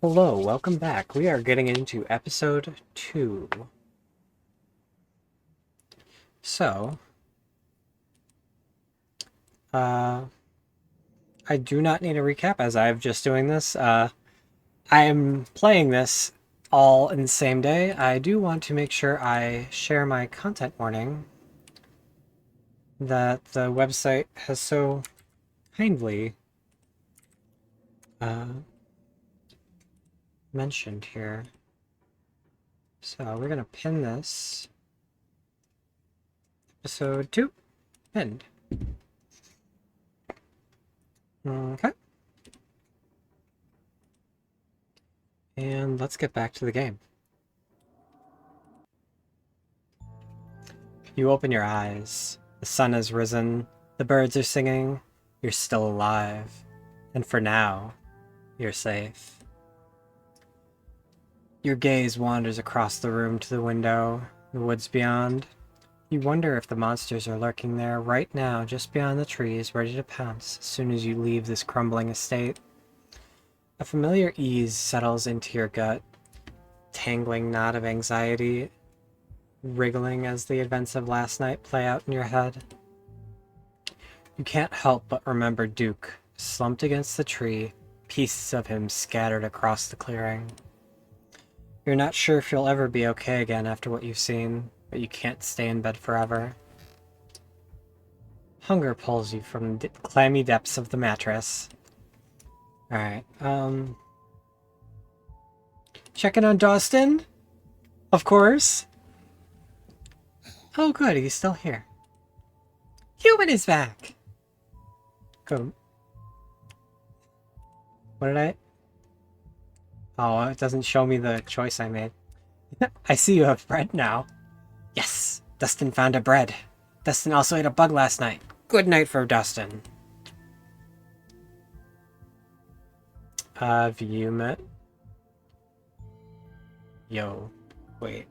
Hello, welcome back. We are getting into episode 2. So, uh, I do not need a recap as I'm just doing this. I am playing this all in the same day. I do want to make sure I share my content warning that the website has so kindly mentioned here. So, we're going to pin this. Episode 2, pinned. Okay. And let's get back to the game. You open your eyes. The sun has risen. The birds are singing. You're still alive. And for now, you're safe. Your gaze wanders across the room to the window, the woods beyond. You wonder if the monsters are lurking there right now, just beyond the trees, ready to pounce as soon as you leave this crumbling estate. A familiar ease settles into your gut, tangling knot of anxiety wriggling as the events of last night play out in your head. You can't help but remember Duke, slumped against the tree, pieces of him scattered across the clearing. You're not sure if you'll ever be okay again after what you've seen, but you can't stay in bed forever. Hunger pulls you from the clammy depths of the mattress. Alright, checking on Dawson? Of course. Oh good, he's still here. Human is back! Go. What did I... Oh, it doesn't show me the choice I made. I see you have bread now. Yes! Dustin found a bread. Dustin also ate a bug last night. Good night for Dustin. Have you met? Yo. Wait.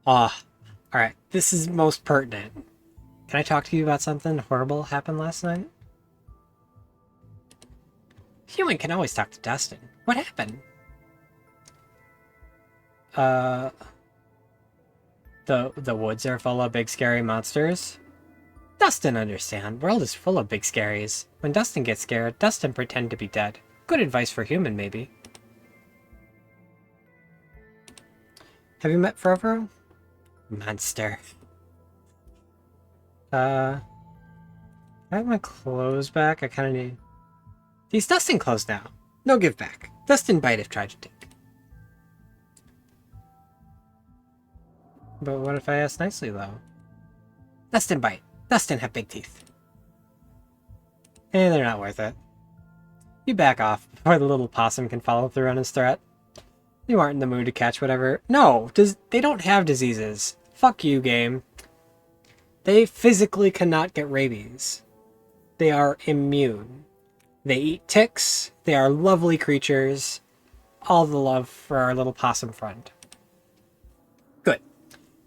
Ah. Alright, this is most pertinent. Can I talk to you about something horrible happened last night? Human can always talk to Dustin. What happened? The woods are full of big scary monsters? Dustin understand. World is full of big scaries. When Dustin gets scared, Dustin pretend to be dead. Good advice for human, maybe. Have you met Fervor? Monster. I have my clothes back. I kind of need... These Dustin clothes now. No give back. Dustin bite if tried to take. But what if I ask nicely, though? Dustin bite. Dustin have big teeth. They're not worth it. You back off before the little possum can follow through on his threat. You aren't in the mood to catch whatever... No! They don't have diseases. Fuck you, game. They physically cannot get rabies. They are immune. They eat ticks. They are lovely creatures. All the love for our little possum friend. Good.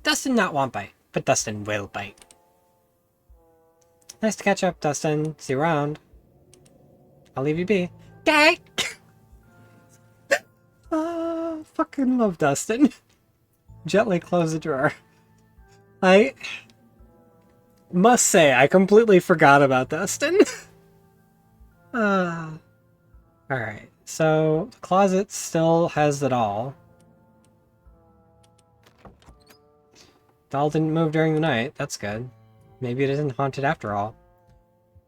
Dustin not want bite, but Dustin will bite. Nice to catch up, Dustin. See you around. I'll leave you be. Okay. Fucking love Dustin. Gently close the drawer. I must say, I completely forgot about Dustin. Alright, so the closet still has the doll. Doll didn't move during the night, that's good. Maybe it isn't haunted after all.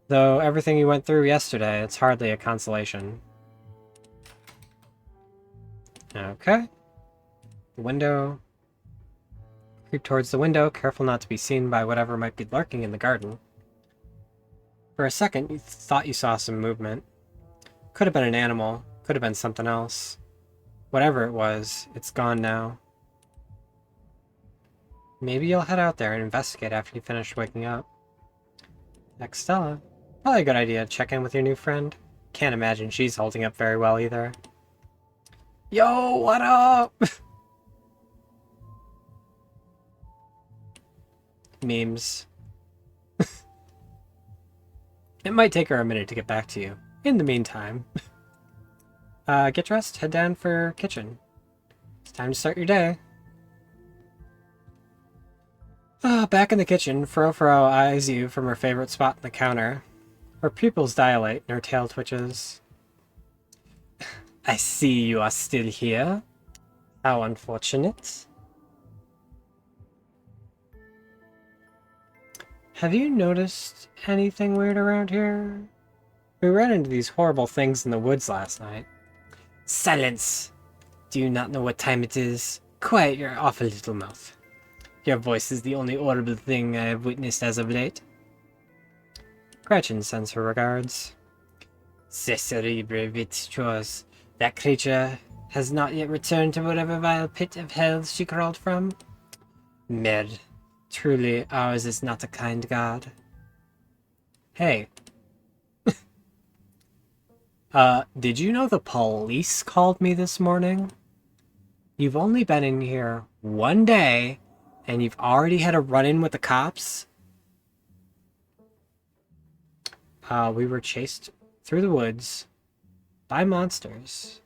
Though everything you went through yesterday, it's hardly a consolation. Okay. The window. Creep towards the window, careful not to be seen by whatever might be lurking in the garden. For a second, you thought you saw some movement. Could have been an animal, could have been something else. Whatever it was, it's gone now. Maybe you'll head out there and investigate after you finish waking up. Next, Stella. Probably a good idea to check in with your new friend. Can't imagine she's holding up very well either. Yo, what up? Memes. It might take her a minute to get back to you. In the meantime. Get dressed, head down for kitchen. It's time to start your day. Back in the kitchen, Fro eyes you from her favorite spot on the counter. Her pupils dilate and her tail twitches. I see you are still here. How unfortunate. Have you noticed anything weird around here? We ran into these horrible things in the woods last night. Silence! Do you not know what time it is? Quiet your awful little mouth. Your voice is the only audible thing I have witnessed as of late. Gretchen sends her regards. Cerebre vitros. That creature has not yet returned to whatever vile pit of hell she crawled from. Mer, truly ours is not a kind god. Hey. Did you know the police called me this morning? You've only been in here one day, and you've already had a run-in with the cops? We were chased through the woods by monsters.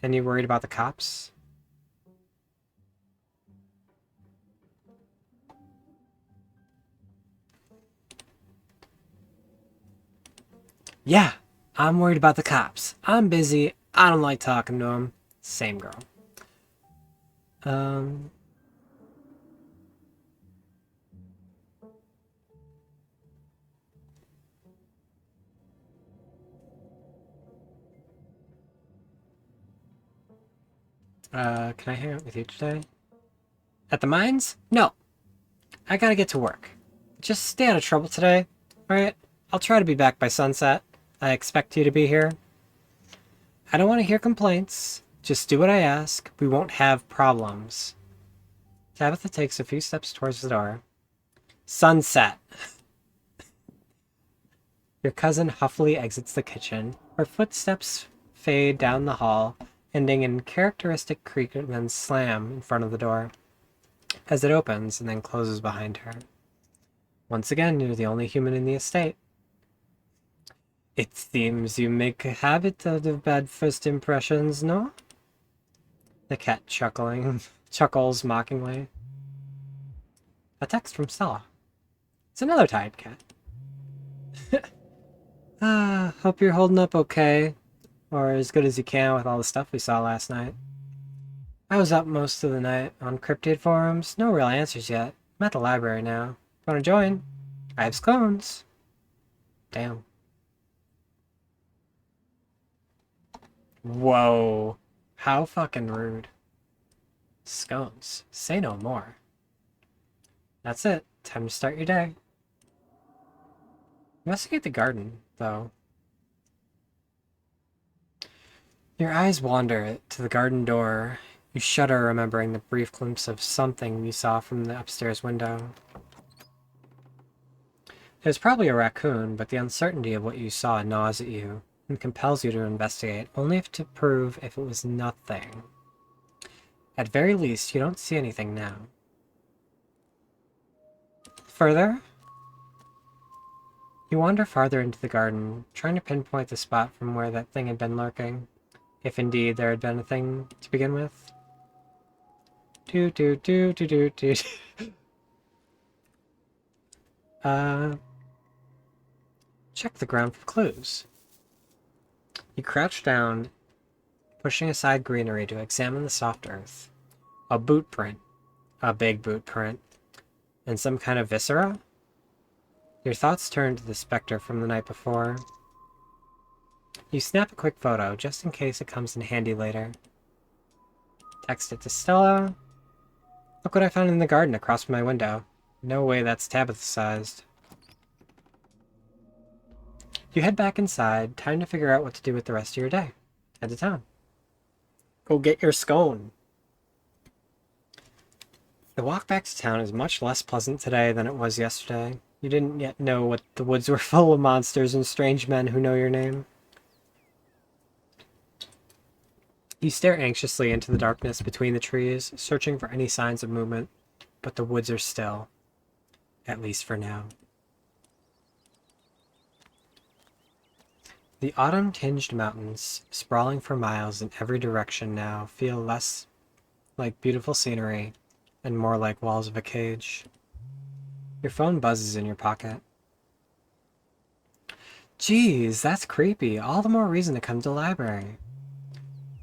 And you worried about the cops? Yeah, I'm worried about the cops. I'm busy. I don't like talking to them. Same girl. Can I hang out with you today? At the mines? No. I gotta get to work. Just stay out of trouble today, alright? I'll try to be back by sunset. I expect you to be here. I don't want to hear complaints. Just do what I ask. We won't have problems. Tabitha takes a few steps towards the door. Sunset. Your cousin huffily exits the kitchen. Her footsteps fade down the hall, ending in characteristic creak and then slam in front of the door, as it opens and then closes behind her. Once again, you're the only human in the estate. It seems you make a habit out of bad first impressions, no? The cat chuckles mockingly. A text from Stella. It's another tired cat. Hope you're holding up okay. Or as good as you can with all the stuff we saw last night. I was up most of the night on cryptid forums. No real answers yet. I'm at the library now. Wanna join? I have scones. Damn. Whoa. How fucking rude. Scones. Say no more. That's it. Time to start your day. Investigate the garden, though. Your eyes wander to the garden door. You shudder, remembering the brief glimpse of something you saw from the upstairs window. There's probably a raccoon, but the uncertainty of what you saw gnaws at you and compels you to investigate, only to prove if it was nothing. At very least, you don't see anything now. Further? You wander farther into the garden, trying to pinpoint the spot from where that thing had been lurking, if indeed there had been a thing to begin with. Check the ground for clues. You crouch down, pushing aside greenery to examine the soft earth. A boot print. A big boot print. And some kind of viscera? Your thoughts turn to the specter from the night before. You snap a quick photo, just in case it comes in handy later. Text it to Stella. Look what I found in the garden across from my window. No way that's Tabitha-sized. You head back inside, time to figure out what to do with the rest of your day. Head to town. Go get your scone. The walk back to town is much less pleasant today than it was yesterday. You didn't yet know what the woods were full of monsters and strange men who know your name. You stare anxiously into the darkness between the trees, searching for any signs of movement, but the woods are still. At least for now. The autumn-tinged mountains, sprawling for miles in every direction now, feel less like beautiful scenery and more like walls of a cage. Your phone buzzes in your pocket. Geez, that's creepy. All the more reason to come to the library.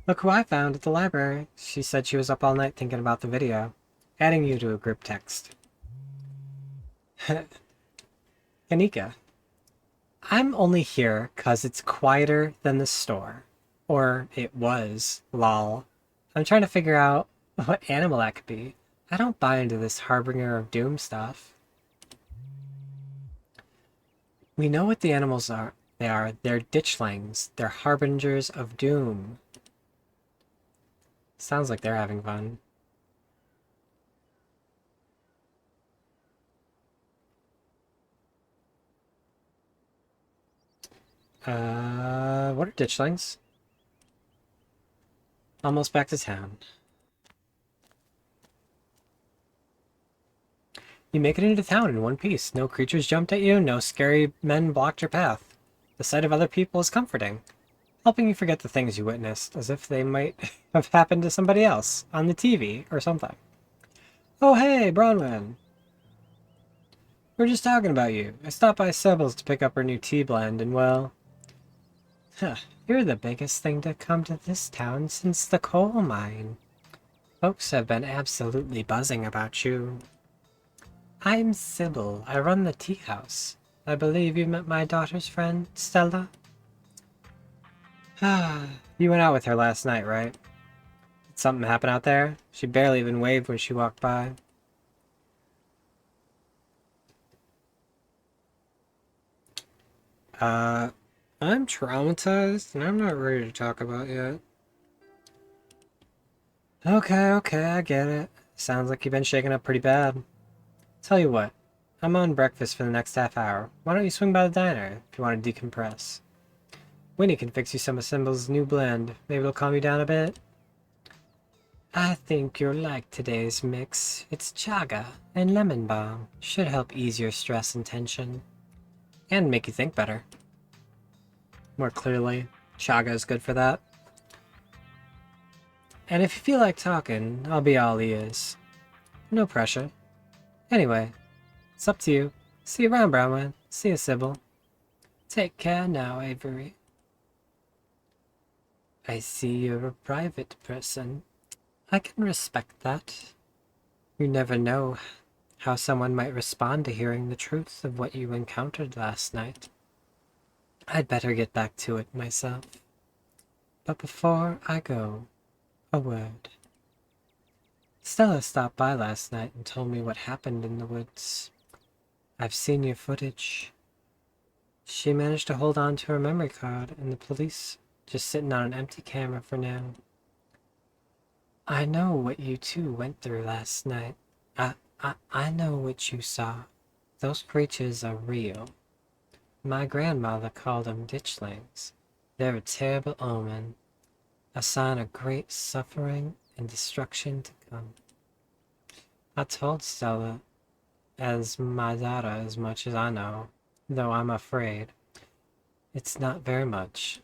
Look who I found at the library. She said she was up all night thinking about the video. Adding you to a group text. Kanika. I'm only here 'cause it's quieter than the store. Or it was, lol. I'm trying to figure out what animal that could be. I don't buy into this harbinger of doom stuff. We know what the animals are. They're ditchlings. They're harbingers of doom. Sounds like they're having fun. What are ditchlings? Almost back to town. You make it into town in one piece. No creatures jumped at you, no scary men blocked your path. The sight of other people is comforting, helping you forget the things you witnessed, as if they might have happened to somebody else, on the TV or something. Oh hey, Bronwyn! We were just talking about you. I stopped by Sybil's to pick up her new tea blend, and well... you're the biggest thing to come to this town since the coal mine. Folks have been absolutely buzzing about you. I'm Sybil. I run the tea house. I believe you met my daughter's friend, Stella? You went out with her last night, right? Did something happen out there? She barely even waved when she walked by. I'm traumatized, and I'm not ready to talk about yet. Okay, I get it. Sounds like you've been shaken up pretty bad. Tell you what, I'm on breakfast for the next half hour. Why don't you swing by the diner if you want to decompress? Winnie can fix you some of Symbol's new blend. Maybe it'll calm you down a bit. I think you'll like today's mix. It's chaga and lemon balm. Should help ease your stress and tension. And make you think better. More clearly, chaga is good for that. And if you feel like talking, I'll be all ears. No pressure. Anyway, it's up to you. See you around, Brownman. See you, Sybil. Take care now, Avery. I see you're a private person. I can respect that. You never know how someone might respond to hearing the truth of what you encountered last night. I'd better get back to it myself. But before I go, a word. Stella stopped by last night and told me what happened in the woods. I've seen your footage. She managed to hold on to her memory card, and the police just sitting on an empty camera for now. I know what you two went through last night. I know what you saw. Those creatures are real. My grandmother called them ditchlings. They're a terrible omen, a sign of great suffering and destruction to come. I told Stella as my daughter as much as I know, though I'm afraid. It's not very much.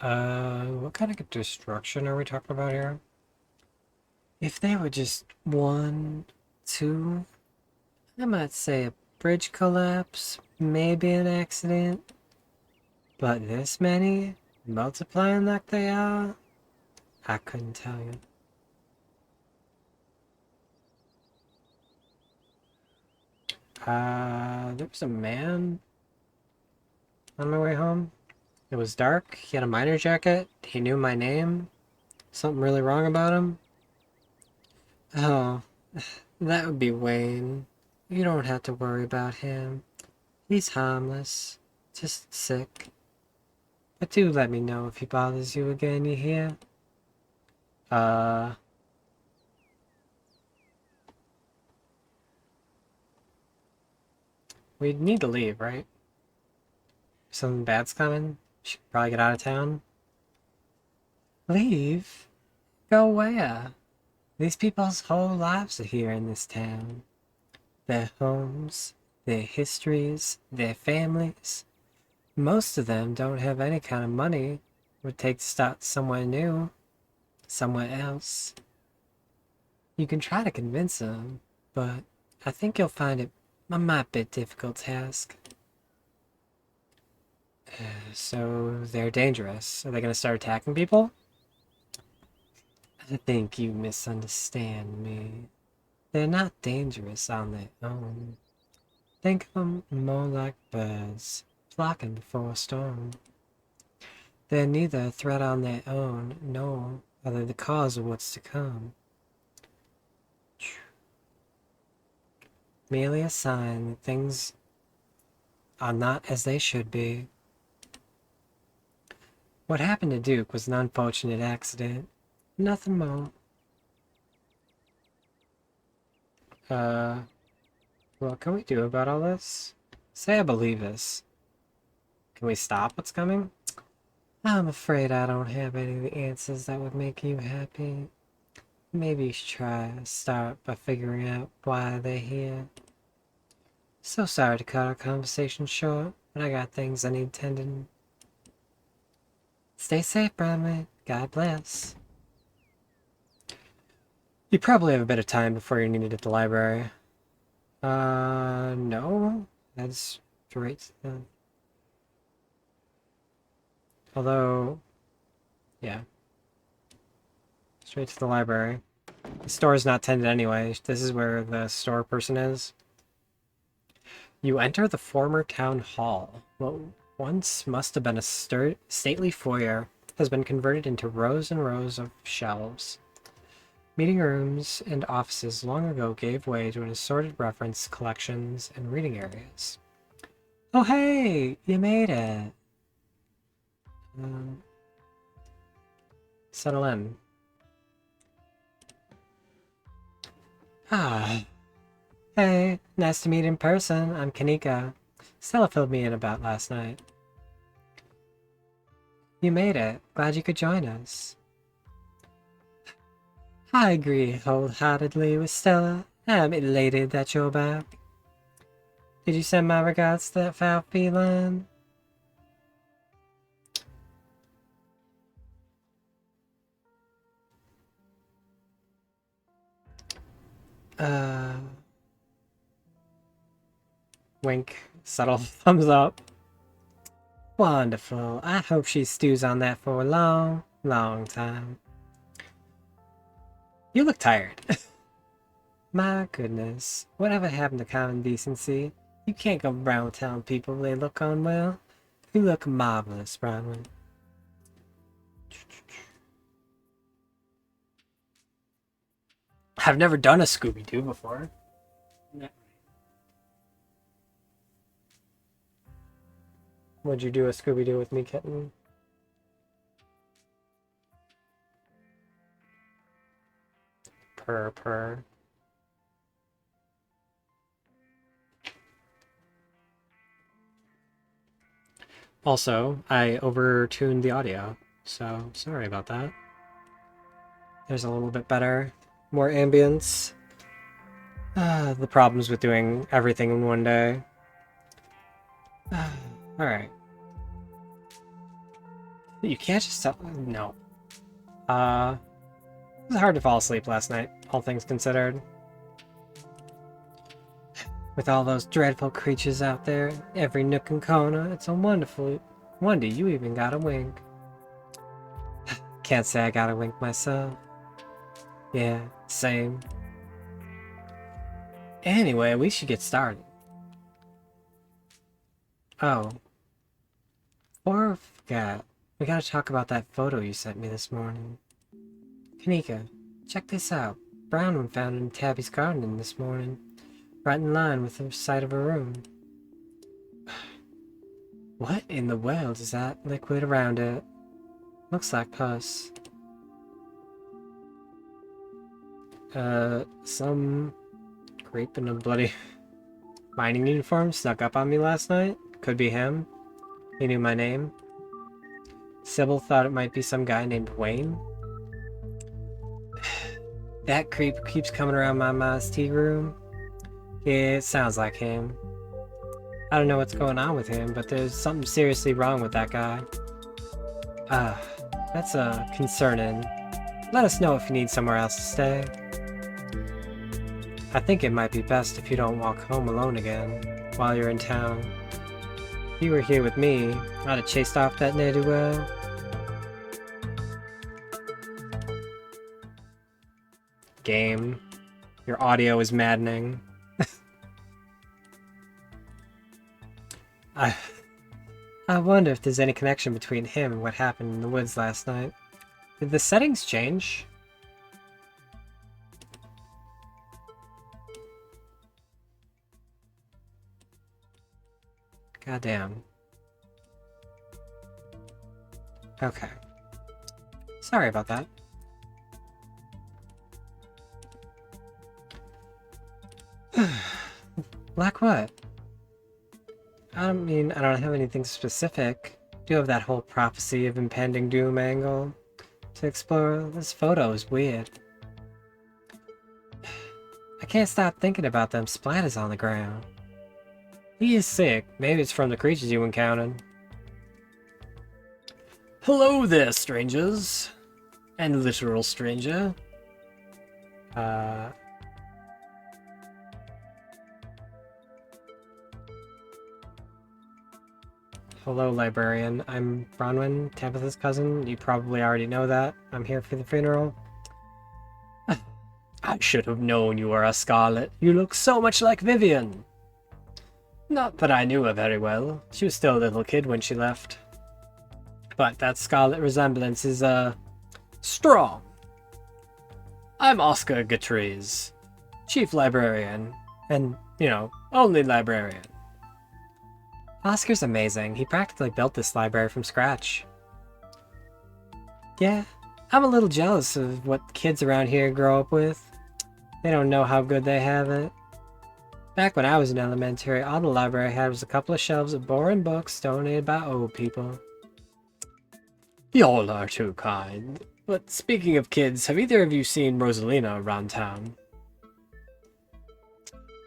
What kind of destruction are we talking about here? If they were just one, two, I might say a bridge collapse, maybe an accident. But this many, multiplying like they are, I couldn't tell you. There was a man on my way home. It was dark, he had a miner jacket, he knew my name. Something really wrong about him? Oh, that would be Wayne. You don't have to worry about him. He's harmless, just sick. But do let me know if he bothers you again, you hear? We need to leave, right? Something bad's coming? Should probably get out of town. Leave? Go where? These people's whole lives are here in this town. Their homes, their histories, their families. Most of them don't have any kind of money it would take to start somewhere new, somewhere else. You can try to convince them, but I think you'll find it a might be a difficult task. So they're dangerous. Are they going to start attacking people? I think you misunderstand me. They're not dangerous on their own. Think of them more like birds, flocking before a storm. They're neither a threat on their own, nor are they the cause of what's to come. Merely a sign that things are not as they should be. What happened to Duke was an unfortunate accident. Nothing more. What can we do about all this? Say I believe this. Can we stop what's coming? I'm afraid I don't have any of the answers that would make you happy. Maybe you should start by figuring out why they're here. So sorry to cut our conversation short, but I got things I need tending. Stay safe, Bradley. God bless. You probably have a bit of time before you're needed at the library. No. That's straight to the... Although, yeah. Straight to the library. The store is not tended anyway. This is where the store person is. You enter the former town hall. What once must have been a stately foyer has been converted into rows and rows of shelves. Meeting rooms and offices long ago gave way to an assorted reference collections and reading areas. Oh hey! You made it! Settle in. Ah. Hey, nice to meet in person. I'm Kanika. Stella filled me in about last night. You made it. Glad you could join us. I agree wholeheartedly with Stella. I'm elated that you're back. Did you send my regards to that foul feline? Wink. Subtle thumbs up. Wonderful. I hope she stews on that for a long, long time. You look tired. My goodness. Whatever happened to common decency? You can't go around telling people they look unwell. You look marvelous, Bronwyn. I've never done a Scooby-Doo before. Would you do a Scooby-Doo with me, kitten? Purr. Also, I overtuned the audio, so sorry about that. There's a little bit better, more ambience. The problems with doing everything in one day. Alright. You can't just tell... No. It was hard to fall asleep last night, all things considered. With all those dreadful creatures out there, every nook and corner, it's a wonderful wonder you even got a wink. Can't say I got a wink myself. Yeah, same. Anyway, we should get started. Oh. Or I forgot. We gotta talk about that photo you sent me this morning. Kanika, check this out. Brown one found in Tabby's garden this morning. Right in line with the side of her room. What in the world is that liquid around it? Looks like pus. Some creep in a bloody mining uniform snuck up on me last night. Could be him. He knew my name. Sybil thought it might be some guy named Wayne. That creep keeps coming around my ma's tea room. Yeah, it sounds like him. I don't know what's going on with him, but there's something seriously wrong with that guy. That's concerning. Let us know if you need somewhere else to stay. I think it might be best if you don't walk home alone again while you're in town. If you were here with me, I'd have chased off that ne'er-do-well. Game. Your audio is maddening. I wonder if there's any connection between him and what happened in the woods last night. Did the settings change? Goddamn. Okay. Sorry about that. Like what? I don't have anything specific. I do have that whole prophecy of impending doom angle to explore. This photo is weird. I can't stop thinking about them splatters on the ground. He is sick. Maybe it's from the creatures you encountered. Hello there, strangers. And literal stranger. Hello, librarian. I'm Bronwyn, Tabitha's cousin. You probably already know that. I'm here for the funeral. I should have known you were a Scarlet. You look so much like Vivian. Not that I knew her very well. She was still a little kid when she left. But that Scarlet resemblance is, strong. I'm Oscar Gatriz, chief librarian, and, only librarian. Oscar's amazing. He practically built this library from scratch. Yeah, I'm a little jealous of what kids around here grow up with. They don't know how good they have it. Back when I was in elementary, all the library had was a couple of shelves of boring books donated by old people. Y'all are too kind. But speaking of kids, have either of you seen Rosalina around town?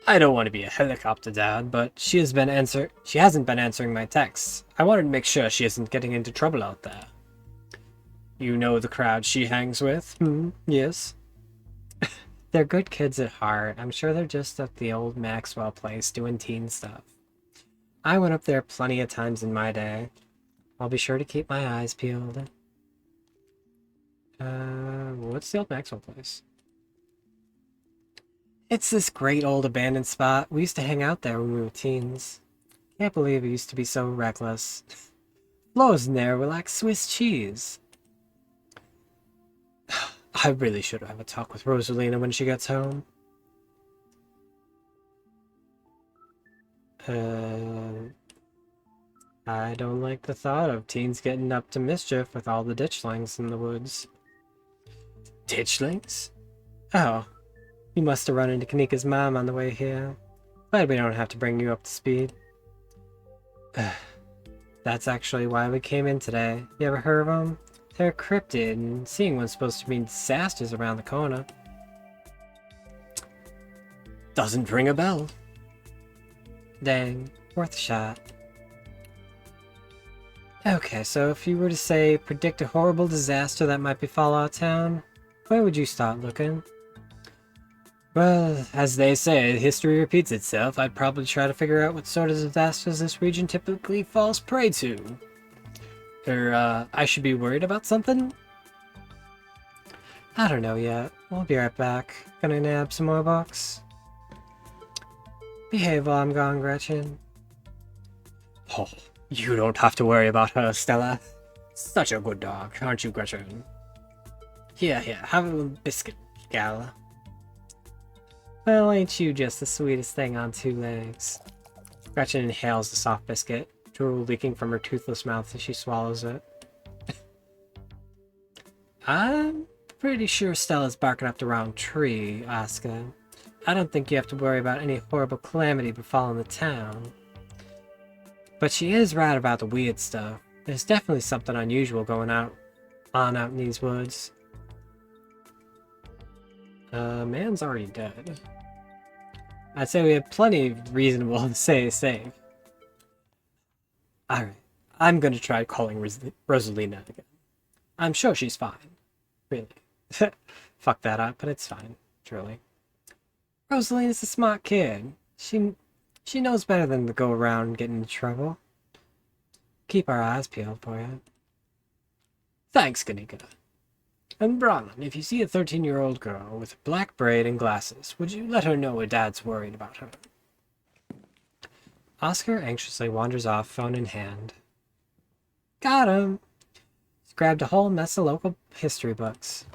I don't want to be a helicopter dad, but she hasn't been answering my texts. I wanted to make sure she isn't getting into trouble out there. You know the crowd she hangs with? Yes. They're good kids at heart. I'm sure they're just at the old Maxwell place doing teen stuff. I went up there plenty of times in my day. I'll be sure to keep my eyes peeled. What's the old Maxwell place? It's this great old abandoned spot. We used to hang out there when we were teens. Can't believe it used to be so reckless. Floors in there were like Swiss cheese. I really should have a talk with Rosalina when she gets home. I don't like the thought of teens getting up to mischief with all the ditchlings in the woods. Ditchlings? Oh. You must have run into Kanika's mom on the way here. Glad we don't have to bring you up to speed. That's actually why we came in today. You ever heard of them? They're cryptid, and seeing one's supposed to mean disasters around the corner. Doesn't ring a bell. Dang, worth a shot. Okay, so if you were to say, predict a horrible disaster that might befall our town, where would you start looking? Well, as they say, history repeats itself. I'd probably try to figure out what sort of disasters this region typically falls prey to. I should be worried about something? I don't know yet. We'll be right back. Gonna nab some more books. Behave while I'm gone, Gretchen. Oh, you don't have to worry about her, Stella. Such a good dog, aren't you, Gretchen? Here, have a biscuit, gal. Well, ain't you just the sweetest thing on two legs? Gretchen inhales the soft biscuit, drool leaking from her toothless mouth as she swallows it. I'm pretty sure Stella's barking up the wrong tree, Asuka. I don't think you have to worry about any horrible calamity befalling the town. But she is right about the weird stuff. There's definitely something unusual going out in these woods. Man's already dead. I'd say we have plenty of reasonable to stay safe. Alright, I'm gonna try calling Rosalina again. I'm sure she's fine. Really. Fuck that up, but it's fine. Truly. Rosalina's a smart kid. She knows better than to go around getting into trouble. Keep our eyes peeled for you. Thanks, Kanika. And Bronwyn, if you see a 13-year-old girl with a black braid and glasses, would you let her know her dad's worried about her? Oscar anxiously wanders off, phone in hand. Got him! He's grabbed a whole mess of local history books.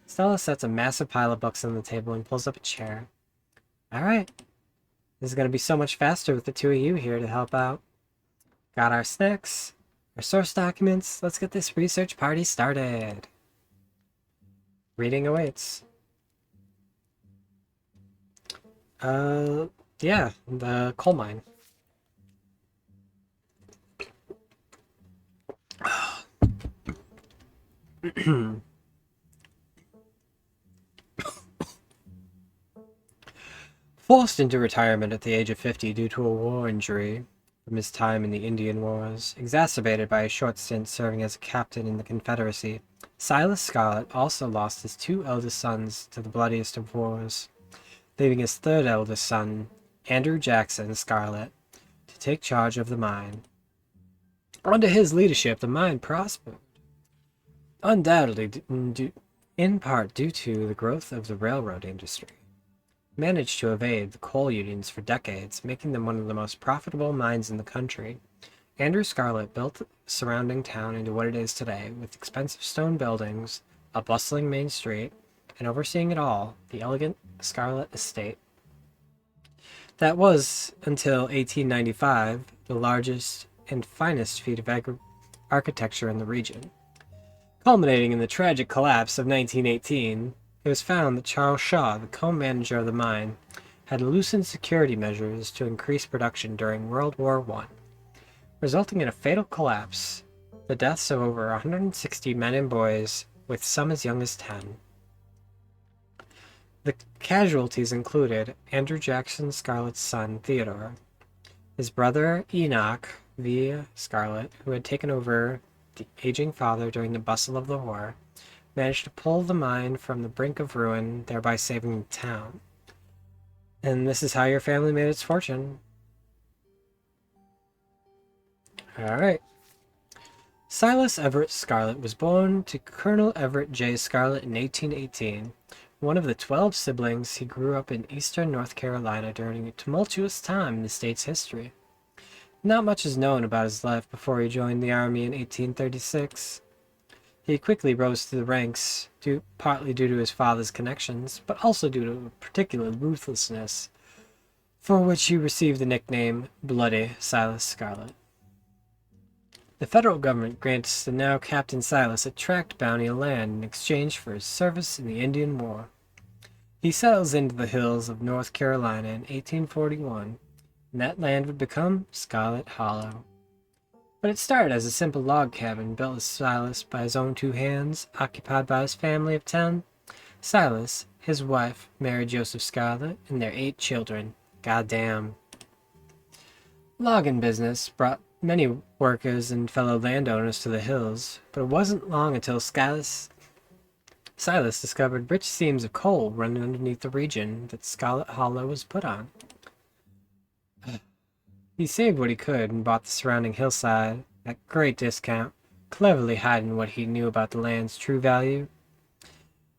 Stella sets a massive pile of books on the table and pulls up a chair. Alright. This is going to be so much faster with the two of you here to help out. Got our snacks, our source documents. Let's get this research party started. Reading awaits. Yeah, the coal mine. Forced into retirement at the age of 50 due to a war injury from his time in the Indian Wars, exacerbated by a short stint serving as a captain in the Confederacy, Silas Scarlet also lost his two eldest sons to the bloodiest of wars, leaving his third eldest son, Andrew Jackson Scarlet, to take charge of the mine. Under his leadership, the mine prospered, undoubtedly in part due to the growth of the railroad industry. Managed to evade the coal unions for decades, making them one of the most profitable mines in the country. Andrew Scarlet built the surrounding town into what it is today, with expensive stone buildings, a bustling main street, and overseeing it all, the elegant Scarlet Estate. That was, until 1895, the largest and finest feat of architecture in the region. Culminating in the tragic collapse of 1918, it was found that Charles Shaw, the co-manager of the mine, had loosened security measures to increase production during World War I, resulting in a fatal collapse, the deaths of over 160 men and boys, with some as young as 10. The casualties included Andrew Jackson Scarlet's son, Theodore, his brother Enoch V. Scarlet, who had taken over the aging father during the bustle of the war, managed to pull the mine from the brink of ruin, thereby saving the town. And this is how your family made its fortune. Alright. Silas Everett Scarlet was born to Colonel Everett J. Scarlet in 1818. One of the 12 siblings, he grew up in eastern North Carolina during a tumultuous time in the state's history. Not much is known about his life before he joined the army in 1836. He quickly rose through the ranks, partly due to his father's connections, but also due to particular ruthlessness, for which he received the nickname Bloody Silas Scarlet. The federal government grants the now Captain Silas a tract bounty of land in exchange for his service in the Indian War. He settles into the hills of North Carolina in 1841, and that land would become Scarlet Hollow. But it started as a simple log cabin built as Silas by his own two hands, occupied by his family of 10. Silas, his wife, Mary Joseph Scarlet, and their 8 children. Goddamn. Logging business brought many workers and fellow landowners to the hills, but it wasn't long until Silas discovered rich seams of coal running underneath the region that Scarlet Hollow was put on. He saved what he could and bought the surrounding hillside at great discount, cleverly hiding what he knew about the land's true value.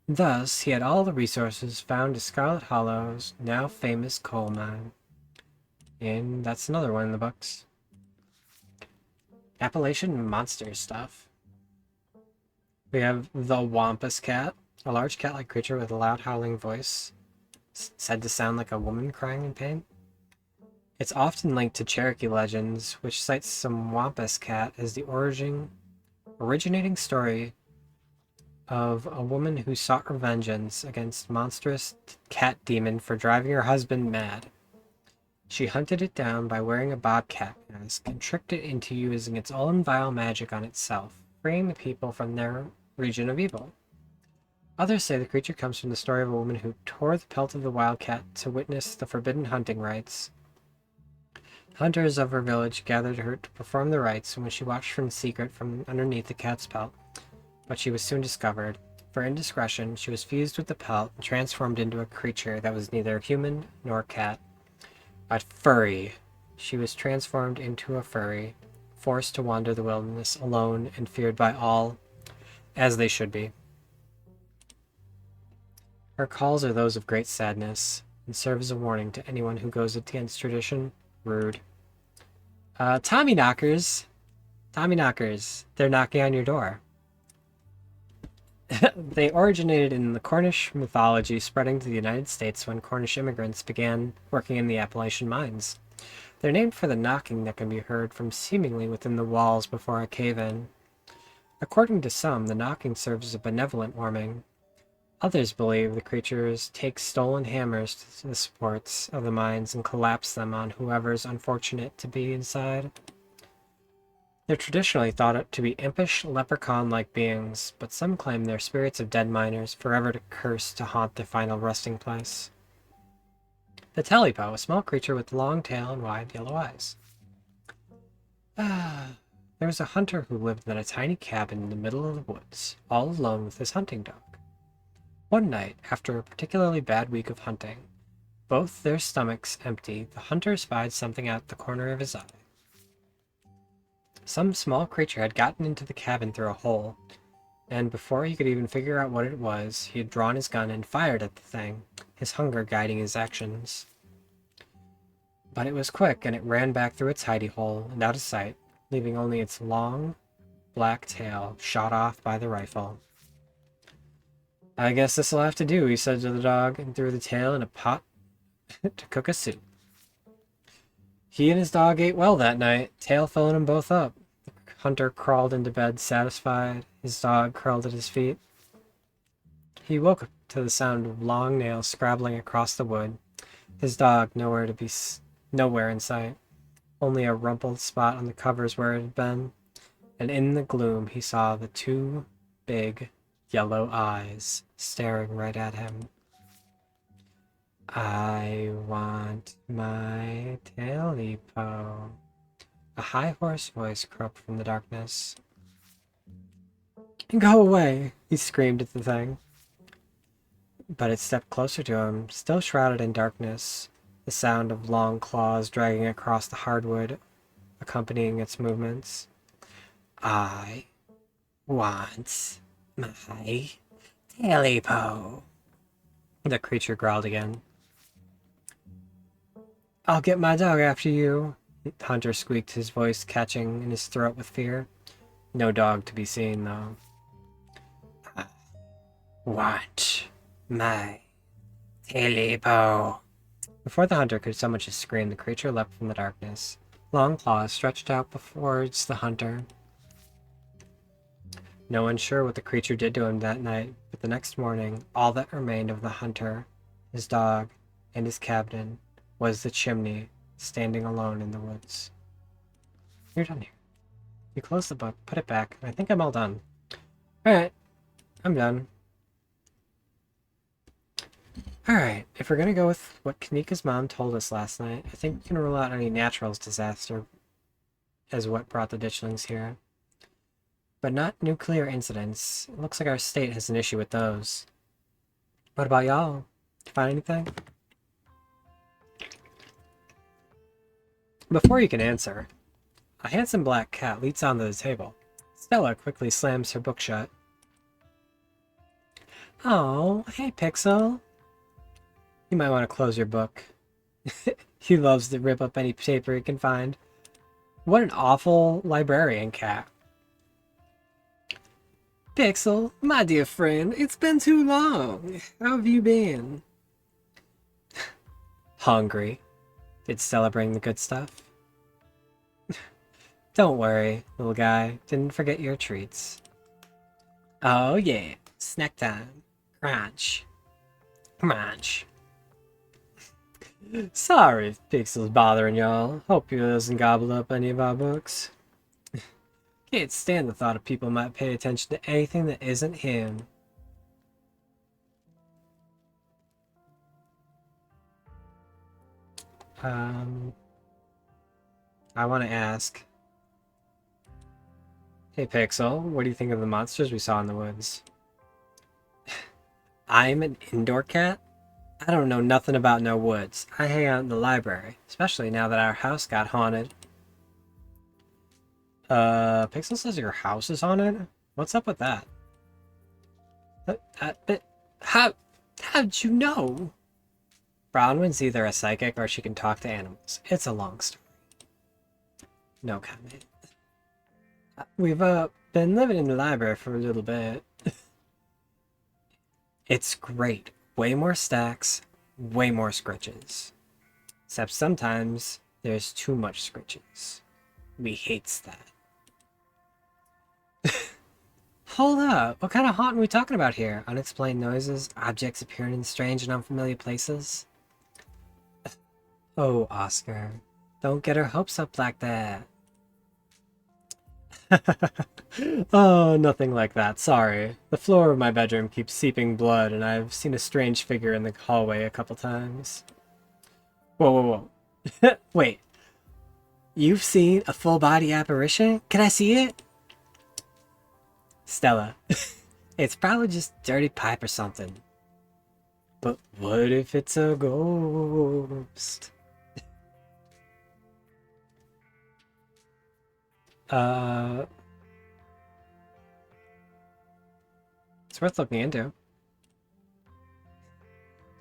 Thus, he had all the resources found to Scarlet Hollow's now famous coal mine. And that's another one in the books. Appalachian monster stuff. We have the Wampus Cat, a large cat-like creature with a loud howling voice, said to sound like a woman crying in pain. It's often linked to Cherokee legends, which cites some Wampus Cat as the originating story of a woman who sought vengeance against monstrous cat demon for driving her husband mad. She hunted it down by wearing a bobcat mask and tricked it into using its own vile magic on itself, freeing the people from their region of evil. Others say the creature comes from the story of a woman who tore the pelt of the wildcat to witness the forbidden hunting rites. Hunters of her village gathered her to perform the rites, and when she watched from secret from underneath the cat's pelt, but she was soon discovered. For indiscretion, she was fused with the pelt and transformed into a creature that was neither human nor cat, but furry. She was transformed into a furry, forced to wander the wilderness alone and feared by all, as they should be. Her calls are those of great sadness, and serve as a warning to anyone who goes against tradition. Rude. Tommy knockers. Tommy knockers. They're knocking on your door. They originated in the Cornish mythology, spreading to the United States when Cornish immigrants began working in the Appalachian mines. They're named for the knocking that can be heard from seemingly within the walls before a cave-in. According to some, the knocking serves as a benevolent warning. Others believe the creatures take stolen hammers to the supports of the mines and collapse them on whoever's unfortunate to be inside. They're traditionally thought to be impish, leprechaun-like beings, but some claim they're spirits of dead miners, forever cursed to haunt their final resting place. The Talipo, a small creature with a long tail and wide yellow eyes. There was a hunter who lived in a tiny cabin in the middle of the woods, all alone with his hunting dog. One night, after a particularly bad week of hunting, both their stomachs empty, the hunter spied something out the corner of his eye. Some small creature had gotten into the cabin through a hole, and before he could even figure out what it was, he had drawn his gun and fired at the thing, his hunger guiding his actions. But it was quick, and it ran back through its hidey hole and out of sight, leaving only its long, black tail shot off by the rifle. "I guess this'll have to do," he said to the dog, and threw the tail in a pot to cook a soup. He and his dog ate well that night, tail filling them both up. The hunter crawled into bed satisfied, his dog curled at his feet. He woke up to the sound of long nails scrabbling across the wood, his dog nowhere in sight, only a rumpled spot on the covers where it had been, and in the gloom he saw the two big yellow eyes staring right at him. "I want my Talipo." A high, hoarse voice croaked from the darkness. "Go away!" he screamed at the thing. But it stepped closer to him, still shrouded in darkness, the sound of long claws dragging across the hardwood accompanying its movements. "I want my Talipo," the creature growled again. "I'll get my dog after you," the hunter squeaked, his voice catching in his throat with fear. No dog to be seen, though. "I want my Talipo." Before the hunter could so much as scream, the creature leapt from the darkness, long claws stretched out towards the hunter. No one's sure what the creature did to him that night, but the next morning, all that remained of the hunter, his dog, and his cabin was the chimney, standing alone in the woods. "You're done here." You close the book, put it back, and I think I'm all done. Alright, I'm done. Alright, if we're gonna go with what Kanika's mom told us last night, I think we can rule out any naturals disaster as what brought the ditchlings here. But not nuclear incidents. It looks like our state has an issue with those. What about y'all? Did you find anything? Before you can answer, a handsome black cat leaps onto the table. Stella quickly slams her book shut. "Oh, hey Pixel." You might want to close your book. He loves to rip up any paper he can find. What an awful librarian cat. "Pixel, my dear friend, it's been too long. How have you been?" "Hungry. Did Stella bring the good stuff?" "Don't worry, little guy. Didn't forget your treats." "Oh yeah, snack time. Crunch. Crunch." "Sorry if Pixel's bothering y'all. Hope he doesn't gobble up any of our books. Can't stand the thought of people might pay attention to anything that isn't him." I want to ask... Hey Pixel, what do you think of the monsters we saw in the woods? I'm an indoor cat? I don't know nothing about no woods. I hang out in the library, especially now that our house got haunted. Pixel says your house is haunted? What's up with that? But how'd you know? Bronwyn's either a psychic or she can talk to animals. It's a long story. No comment. We've, been living in the library for a little bit. It's great. Way more stacks, way more scritches. Except sometimes there's too much scritches. We hates that. Hold up, what kind of haunting are we talking about here? Unexplained noises, objects appearing in strange and unfamiliar places? Oh, Oscar, don't get her hopes up like that. Oh, nothing like that, sorry. The floor of my bedroom keeps seeping blood, and I've seen a strange figure in the hallway a couple times. Whoa, whoa, whoa. Wait. You've seen a full-body apparition? Can I see it? Stella. It's probably just dirty pipe or something. But what if it's a ghost? It's worth looking into.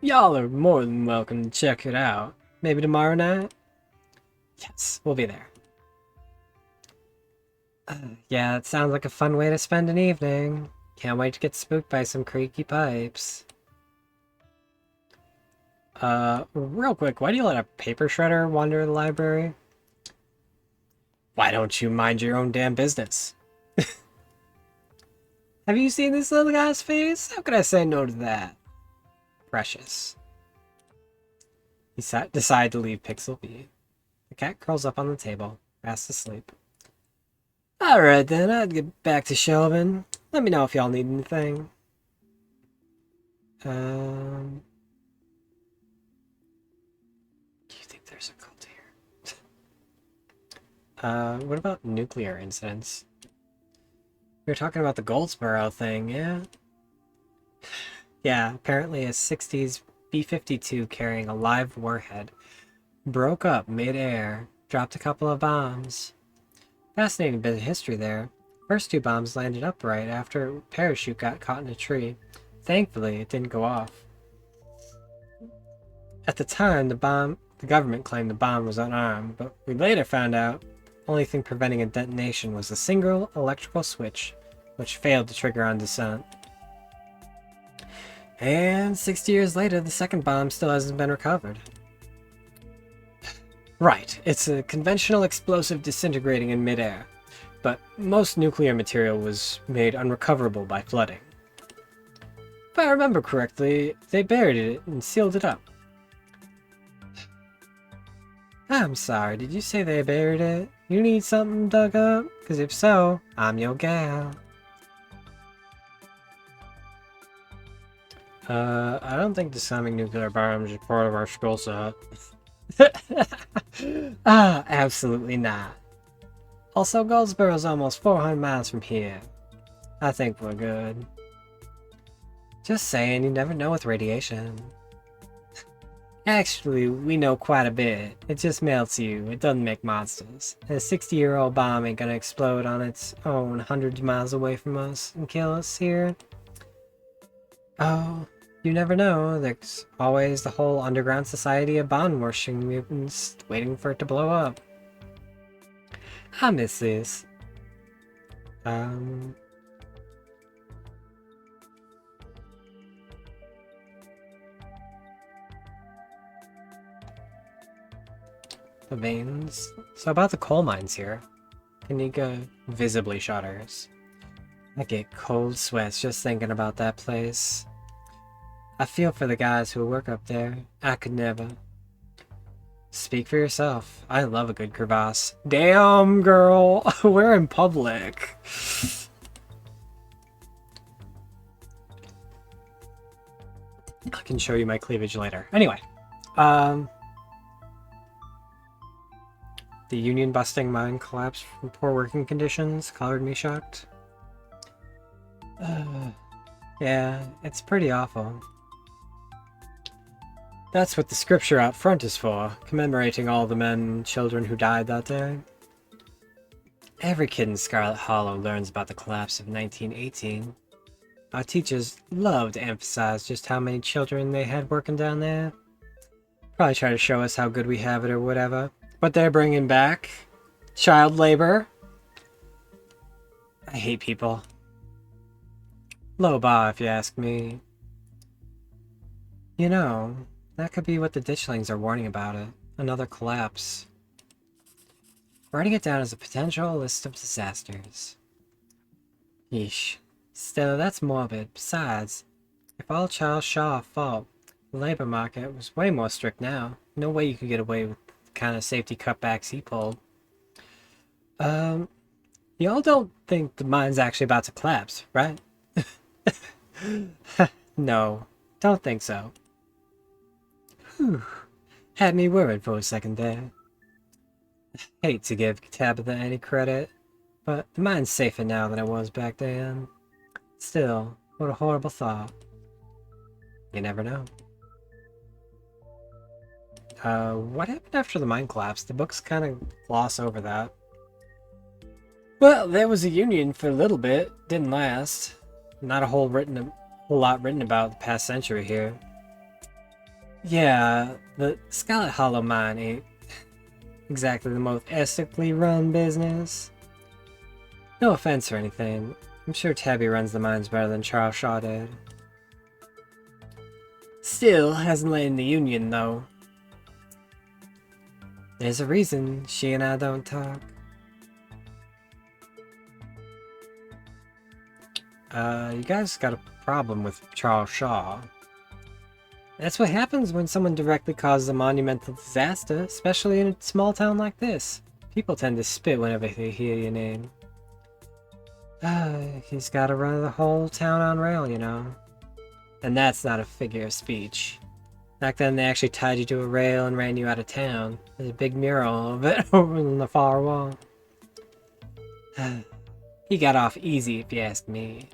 Y'all are more than welcome to check it out. Maybe tomorrow night? Yes, we'll be there. Yeah, it sounds like a fun way to spend an evening. Can't wait to get spooked by some creaky pipes. Real quick, why do you let a paper shredder wander the library? Why don't you mind your own damn business? Have you seen this little guy's face? How could I say no to that? Precious. He decided to leave Pixel be. The cat curls up on the table, fast asleep. Alright then, I'd get back to shelving. Let me know if y'all need anything. Do you think there's a cult here? What about nuclear incidents? We were talking about the Goldsboro thing, yeah? Yeah, apparently a 60s B-52 carrying a live warhead broke up mid-air, dropped a couple of bombs. Fascinating bit of history there. First two bombs landed upright after a parachute got caught in a tree. Thankfully, it didn't go off. At the time, the government claimed the bomb was unarmed, but we later found out the only thing preventing a detonation was a single electrical switch, which failed to trigger on descent. And 60 years later, the second bomb still hasn't been recovered. Right, it's a conventional explosive disintegrating in midair, but most nuclear material was made unrecoverable by flooding. If I remember correctly, they buried it and sealed it up. I'm sorry, did you say they buried it? You need something dug up? Because if so, I'm your gal. I don't think disarming nuclear bombs is part of our skill set. Absolutely not. Also, Goldsboro's almost 400 miles from here. I think we're good. Just saying, you never know with radiation. Actually, we know quite a bit. It just melts you, it doesn't make monsters. And a 60-year-old bomb ain't gonna explode on its own hundreds of miles away from us and kill us here. Oh, you never know. There's always the whole underground society of bomb-washing mutants waiting for it to blow up. I miss this. The veins. So about the coal mines here. Kanika visibly shudders. I get cold sweats just thinking about that place. I feel for the guys who work up there. I could never. Speak for yourself. I love a good crevasse. Damn, girl! We're in public. I can show you my cleavage later. Anyway. The union-busting mine collapse from poor working conditions colored me shocked. Yeah, it's pretty awful. That's what the scripture out front is for, commemorating all the men and children who died that day. Every kid in Scarlet Hollow learns about the collapse of 1918. Our teachers love to emphasize just how many children they had working down there. Probably try to show us how good we have it or whatever. But they're bringing back child labor. I hate people. Low bar, if you ask me. You know, that could be what the ditchlings are warning about it. Another collapse. Writing it down as a potential list of disasters. Yeesh. Still, that's morbid. Besides, if all Charles Shaw fault, the labor market was way more strict now. No way you could get away with the kind of safety cutbacks he pulled. Y'all don't think the mine's actually about to collapse, right? No, don't think so. Whew. Had me worried for a second there. Hate to give Tabitha any credit, but the mine's safer now than it was back then. Still, what a horrible thought. You never know. What happened after the mine collapsed? The books kind of gloss over that. Well, there was a union for a little bit. Didn't last. Not a whole lot written about the past century here. Yeah, the Scarlet Hollow mine ain't exactly the most ethically run business. No offense or anything. I'm sure Tabby runs the mines better than Charles Shaw did. Still, hasn't let in the union, though. There's a reason she and I don't talk. You guys got a problem with Charles Shaw. That's what happens when someone directly causes a monumental disaster, especially in a small town like this. People tend to spit whenever they hear your name. He's gotta run the whole town on rail, you know. And that's not a figure of speech. Back then they actually tied you to a rail and ran you out of town. There's a big mural of it over on the far wall. He got off easy if you ask me.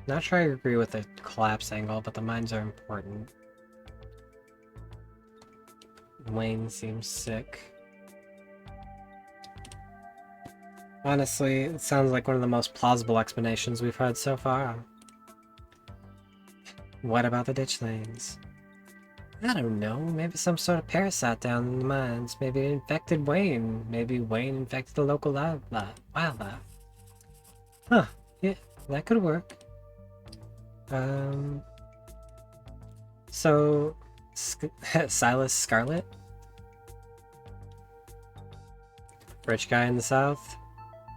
Not sure I agree with the collapse angle, but the mines are important. Wayne seems sick. Honestly, it sounds like one of the most plausible explanations we've heard so far. What about the ditchlings? I don't know, maybe some sort of parasite down in the mines. Maybe it infected Wayne. Maybe Wayne infected the local wildlife. Huh, yeah, that could work. So, Silas Scarlet? Rich guy in the south?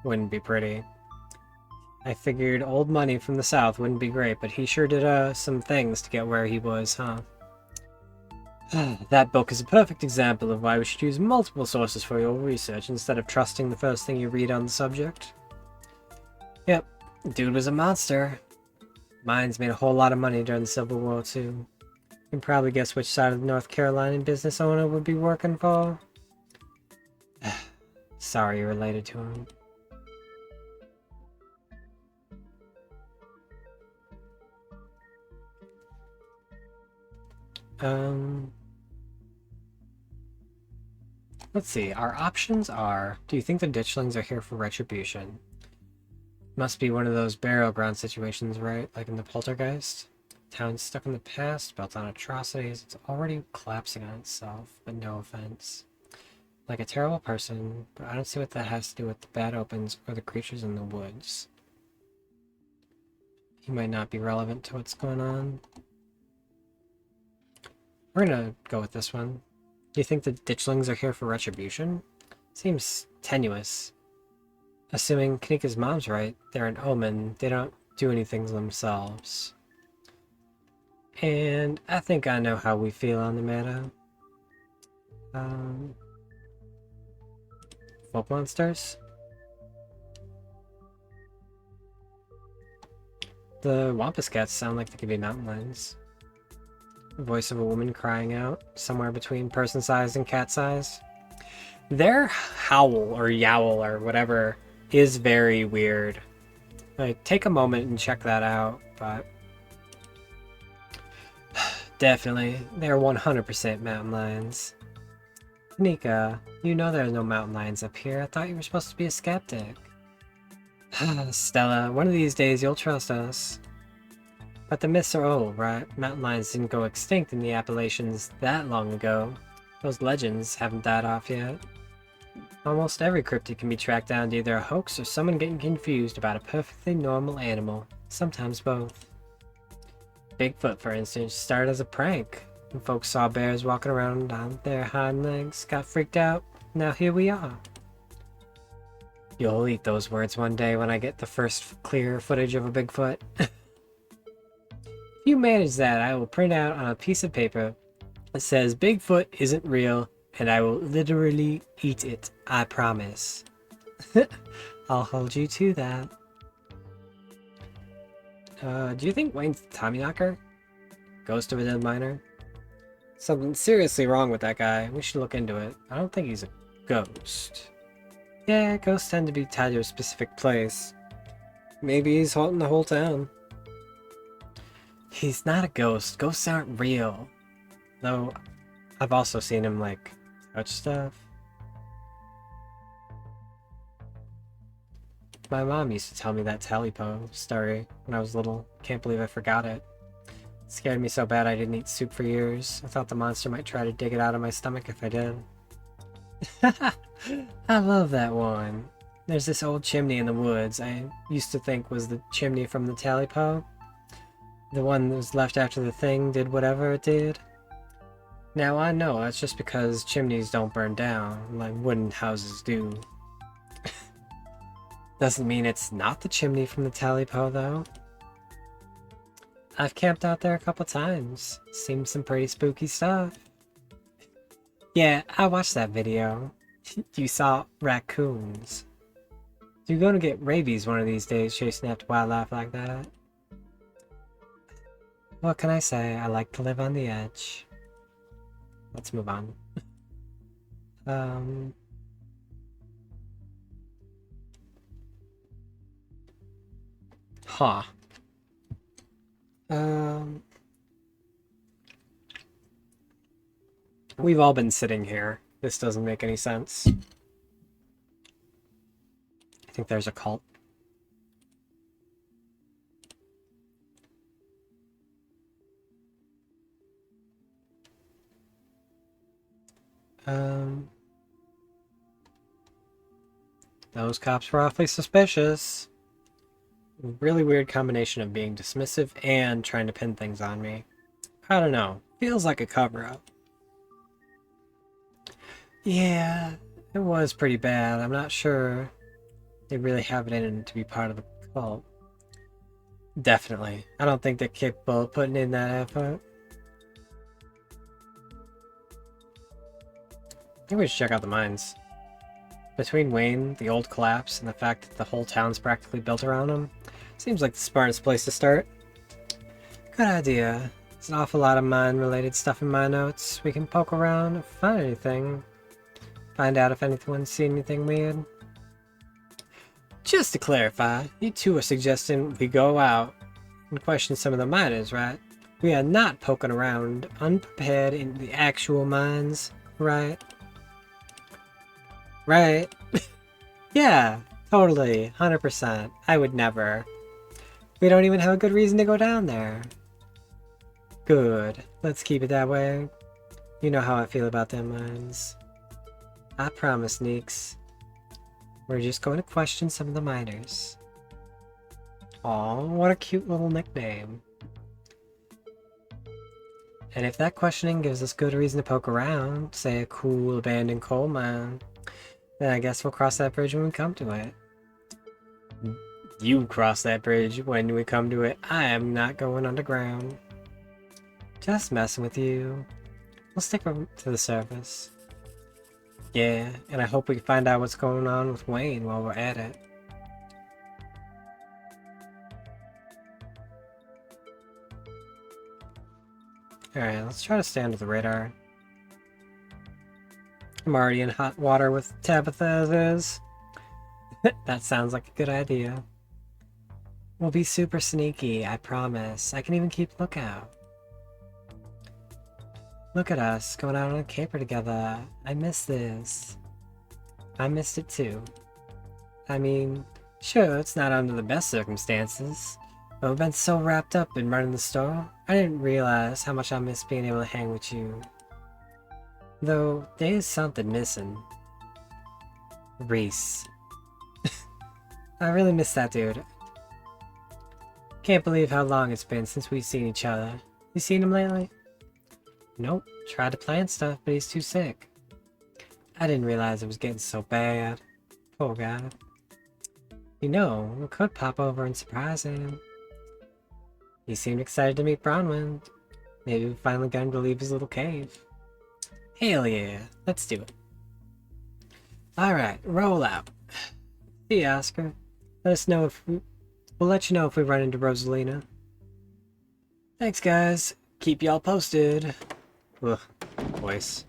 Wouldn't be pretty. I figured old money from the south wouldn't be great, but he sure did some things to get where he was, huh? That book is a perfect example of why we should use multiple sources for your research instead of trusting the first thing you read on the subject. Yep, dude was a monster. Mines made a whole lot of money during the Civil War, too. You can probably guess which side of the North Carolinian business owner would be working for. Sorry you're related to him. Let's see, our options are, do you think the ditchlings are here for retribution? Must be one of those burial ground situations, right? Like in the Poltergeist? Town stuck in the past, built on atrocities, it's already collapsing on itself, but no offense. Like a terrible person, but I don't see what that has to do with the bad opens or the creatures in the woods. He might not be relevant to what's going on. We're gonna go with this one. Do you think the ditchlings are here for retribution? Seems tenuous. Assuming Kanika's mom's right, they're an omen. They don't do anything themselves. And I think I know how we feel on the matter. Folk monsters? The Wampus cats sound like they could be mountain lions. The voice of a woman crying out, somewhere between person-sized and cat-size. Their howl or yowl or whatever is very weird. Like, take a moment and check that out, but... Definitely, they're 100% mountain lions. Nika, you know there are no mountain lions up here. I thought you were supposed to be a skeptic. Stella, one of these days you'll trust us. But the myths are old, right? Mountain lions didn't go extinct in the Appalachians that long ago. Those legends haven't died off yet. Almost every cryptid can be tracked down to either a hoax or someone getting confused about a perfectly normal animal. Sometimes both. Bigfoot, for instance, started as a prank. When folks saw bears walking around on their hind legs, got freaked out. Now here we are. You'll eat those words one day when I get the first clear footage of a Bigfoot. If you manage that, I will print out on a piece of paper that says Bigfoot isn't real, and I will literally eat it. I promise. I'll hold you to that. Do you think Wayne's the Tommyknocker? Ghost of a dead miner? Something seriously wrong with that guy. We should look into it. I don't think he's a ghost. Yeah, ghosts tend to be tied to a specific place. Maybe he's haunting the whole town. He's not a ghost. Ghosts aren't real. Though, I've also seen him, like, touch stuff. My mom used to tell me that Talipo story when I was little. Can't believe I forgot it. It scared me so bad I didn't eat soup for years. I thought the monster might try to dig it out of my stomach if I did. I love that one. There's this old chimney in the woods I used to think was the chimney from the Talipo. The one that was left after the thing did whatever it did. Now I know that's just because chimneys don't burn down like wooden houses do. Doesn't mean it's not the chimney from the Talipo though. I've camped out there a couple times. Seen some pretty spooky stuff. Yeah, I watched that video. You saw raccoons. You're gonna get rabies one of these days chasing after wildlife like that. What can I say? I like to live on the edge. Let's move on. Huh. We've all been sitting here. This doesn't make any sense. I think there's a cult. Those cops were awfully suspicious. Really weird combination of being dismissive and trying to pin things on me. I don't know. Feels like a cover-up. Yeah, it was pretty bad. I'm not sure they really have it in to be part of the cult. Definitely. I don't think they're capable of putting in that effort. I think we should check out the mines. Between Wayne, the old collapse, and the fact that the whole town's practically built around him, seems like the smartest place to start. Good idea. There's an awful lot of mine-related stuff in my notes. We can poke around, if we find anything. Find out if anyone's seen anything weird. Just to clarify, you two are suggesting we go out and question some of the miners, right? We are not poking around unprepared in the actual mines, right? Right? Yeah, totally, 100%. I would never. We don't even have a good reason to go down there. Good. Let's keep it that way. You know how I feel about them mines. I promise, Neeks. We're just going to question some of the miners. Aw, what a cute little nickname. And if that questioning gives us good reason to poke around, say a cool abandoned coal mine, then I guess we'll cross that bridge when we come to it. You cross that bridge when we come to it. I am not going underground. Just messing with you. We'll stick to the surface. Yeah, and I hope we can find out what's going on with Wayne while we're at it. Alright, let's try to stay under the radar. I'm already in hot water with Tabitha as is. That sounds like a good idea. We'll be super sneaky, I promise. I can even keep lookout. Look at us, going out on a caper together. I miss this. I missed it too. I mean, sure, it's not under the best circumstances, but we've been so wrapped up in running the store, I didn't realize how much I miss being able to hang with you. Though, there is something missing. Reese. I really miss that dude. Can't believe how long it's been since we've seen each other. You seen him lately? Nope. Tried to plan stuff, but he's too sick. I didn't realize it was getting so bad. Poor guy. You know, we could pop over and surprise him. He seemed excited to meet Bronwyn. Maybe we finally got him to leave his little cave. Hell yeah, let's do it. Alright, roll out. See ya, Oscar. We'll let you know if we run into Rosalina. Thanks, guys. Keep y'all posted. Ugh, voice.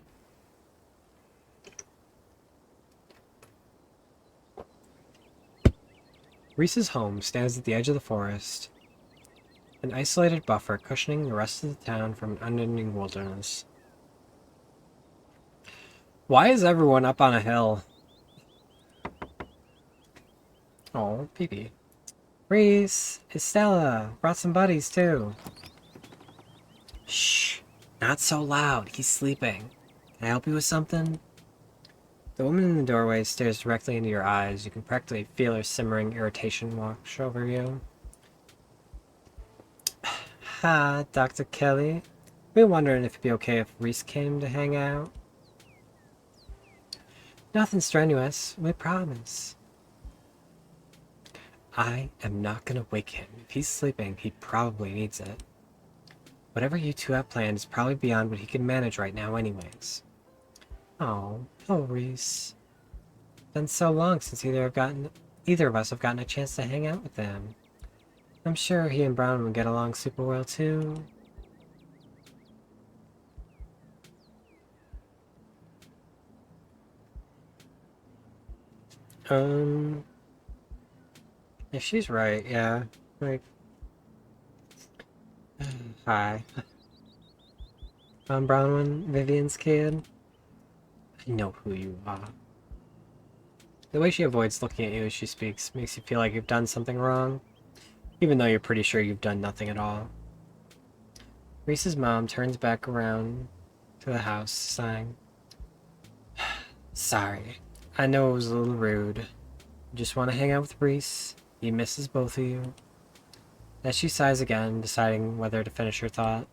Reese's home stands at the edge of the forest, an isolated buffer cushioning the rest of the town from an unending wilderness. Why is everyone up on a hill? Oh, pee-pee. Reese, Estella, brought some buddies too. Shh, not so loud, he's sleeping. Can I help you with something? The woman in the doorway stares directly into your eyes. You can practically feel her simmering irritation wash over you. Hi, Dr. Kelly. We were wondering if it'd be okay if Reese came to hang out. Nothing strenuous, we promise. I am not gonna wake him. If he's sleeping, he probably needs it. Whatever you two have planned is probably beyond what he can manage right now anyways. Oh, Reese. Been so long since either of us have gotten a chance to hang out with them. I'm sure he and Brown would get along super well too. If she's right, yeah. Like, hi. I'm Bronwyn, Vivian's kid. I know who you are. The way she avoids looking at you as she speaks makes you feel like you've done something wrong, even though you're pretty sure you've done nothing at all. Reese's mom turns back around to the house, sighing. Sorry, I know it was a little rude. Just want to hang out with Reese. He misses both of you. As she sighs again, deciding whether to finish her thought.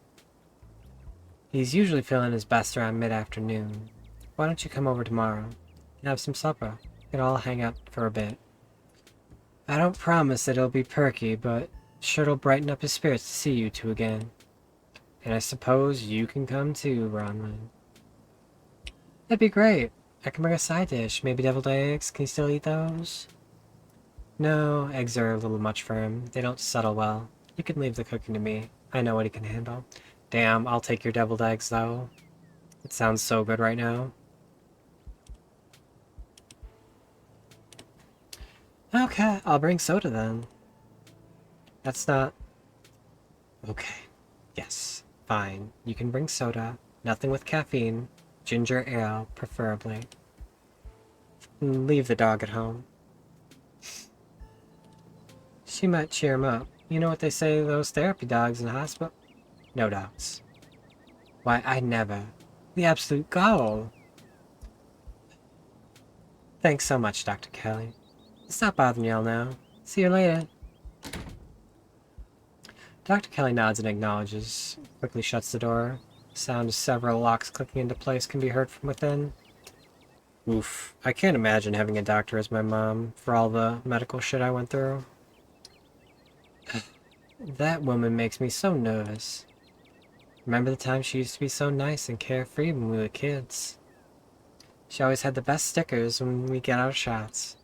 He's usually feeling his best around mid-afternoon. Why don't you come over tomorrow and have some supper? We can all hang out for a bit. I don't promise that it'll be perky, but sure it'll brighten up his spirits to see you two again. And I suppose you can come too, Bronwyn. That'd be great. I can bring a side dish, maybe deviled eggs. Can you still eat those? No, eggs are a little much for him. They don't settle well. You can leave the cooking to me. I know what he can handle. Damn, I'll take your deviled eggs, though. It sounds so good right now. Okay, I'll bring soda then. That's not... Okay. Yes, fine. You can bring soda. Nothing with caffeine. Ginger ale, preferably. Leave the dog at home. She might cheer him up. You know what they say to those therapy dogs in the hospital? No dogs. Why, I never. The absolute goal. Thanks so much, Dr. Kelly. Stop bothering y'all now. See you later. Dr. Kelly nods and acknowledges, quickly shuts the door. The sound of several locks clicking into place can be heard from within. Oof, I can't imagine having a doctor as my mom for all the medical shit I went through. That woman makes me so nervous. Remember the time she used to be so nice and carefree when we were kids? She always had the best stickers when we get our shots.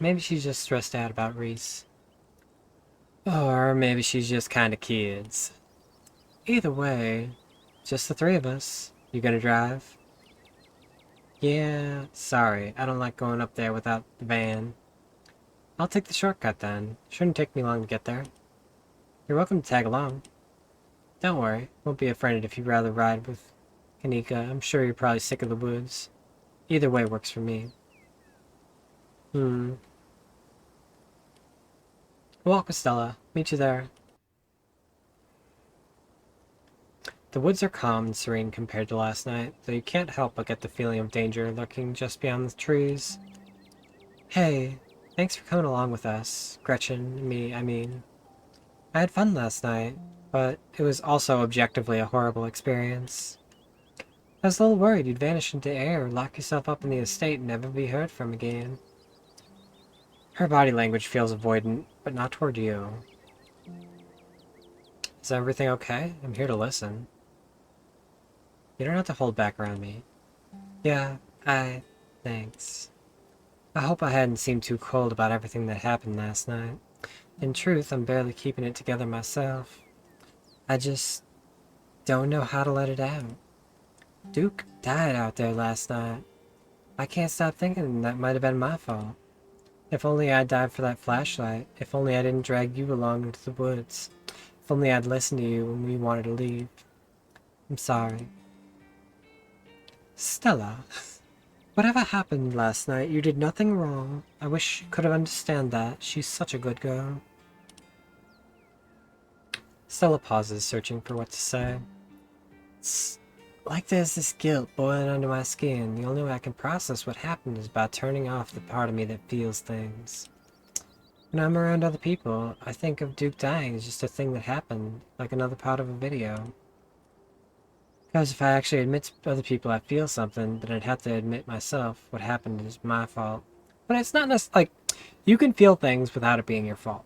Maybe she's just stressed out about Reese. Or maybe she's just kind of kids. Either way, just the three of us. You gonna drive? Yeah, sorry. I don't like going up there without the van. I'll take the shortcut then. Shouldn't take me long to get there. You're welcome to tag along. Don't worry. Won't be offended if you'd rather ride with Kanika. I'm sure you're probably sick of the woods. Either way works for me. Walk with Stella. Meet you there. The woods are calm and serene compared to last night, though you can't help but get the feeling of danger lurking just beyond the trees. Hey, thanks for coming along with us. Gretchen, me, I mean. I had fun last night, but it was also objectively a horrible experience. I was a little worried you'd vanish into air, lock yourself up in the estate, and never be heard from again. Her body language feels avoidant, but not toward you. Is everything okay? I'm here to listen. You don't have to hold back around me. Yeah, thanks. I hope I hadn't seemed too cold about everything that happened last night. In truth, I'm barely keeping it together myself. I just don't know how to let it out. Duke died out there last night. I can't stop thinking that might have been my fault. If only I'd died for that flashlight. If only I didn't drag you along into the woods. If only I'd listened to you when we wanted to leave. I'm sorry. Stella, whatever happened last night, you did nothing wrong. I wish you could have understood that. She's such a good girl. Stella pauses, searching for what to say. It's like there's this guilt boiling under my skin. The only way I can process what happened is by turning off the part of me that feels things. When I'm around other people, I think of Duke dying as just a thing that happened, like another part of a video. Because if I actually admit to other people I feel something, then I'd have to admit myself what happened is my fault. But it's not necessarily like, you can feel things without it being your fault.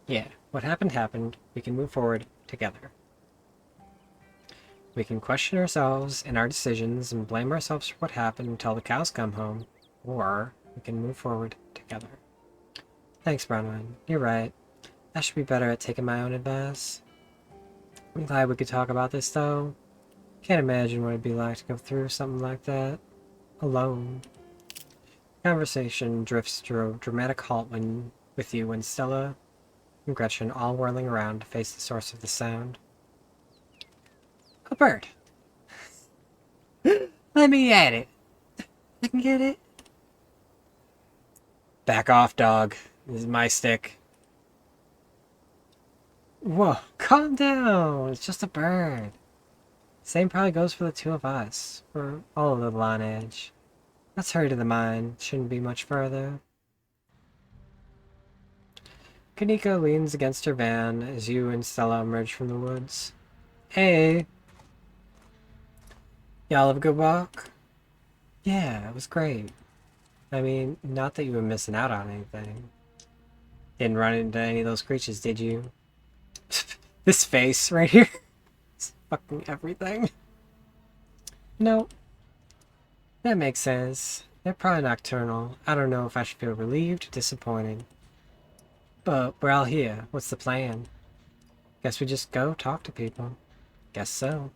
Yeah, what happened happened. We can move forward together. We can question ourselves and our decisions and blame ourselves for what happened until the cows come home. Or we can move forward together. Thanks, Bronwyn. You're right. I should be better at taking my own advice. I'm glad we could talk about this, though. Can't imagine what it'd be like to go through something like that. Alone. Conversation drifts to a dramatic halt with you when Stella and Gretchen all whirling around to face the source of the sound. A bird. Let me at it. I can get it. Back off, dog. This is my stick. Whoa, calm down. It's just a bird. Same probably goes for the two of us. We're all a little on edge. Let's hurry to the mine. Shouldn't be much further. Kanika leans against her van as you and Stella emerge from the woods. Hey! Y'all have a good walk? Yeah, it was great. I mean, not that you were missing out on anything. Didn't run into any of those creatures, did you? This face right here. It's fucking everything. No. That makes sense. They're probably nocturnal. I don't know if I should feel relieved or disappointed. But we're all here. What's the plan? Guess we just go talk to people. Guess so.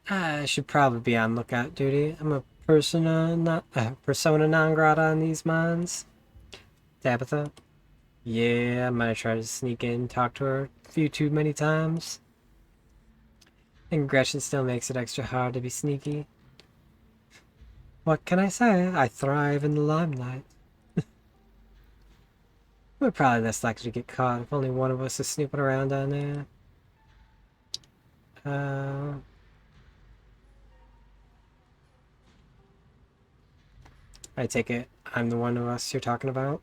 I should probably be on lookout duty. I'm a persona non grata in these mines. Tabitha? Yeah, I might have tried to sneak in and talk to her a few too many times. And Gretchen still makes it extra hard to be sneaky. What can I say? I thrive in the limelight. We're probably less likely to get caught if only one of us is snooping around down there. I take it I'm the one of us you're talking about?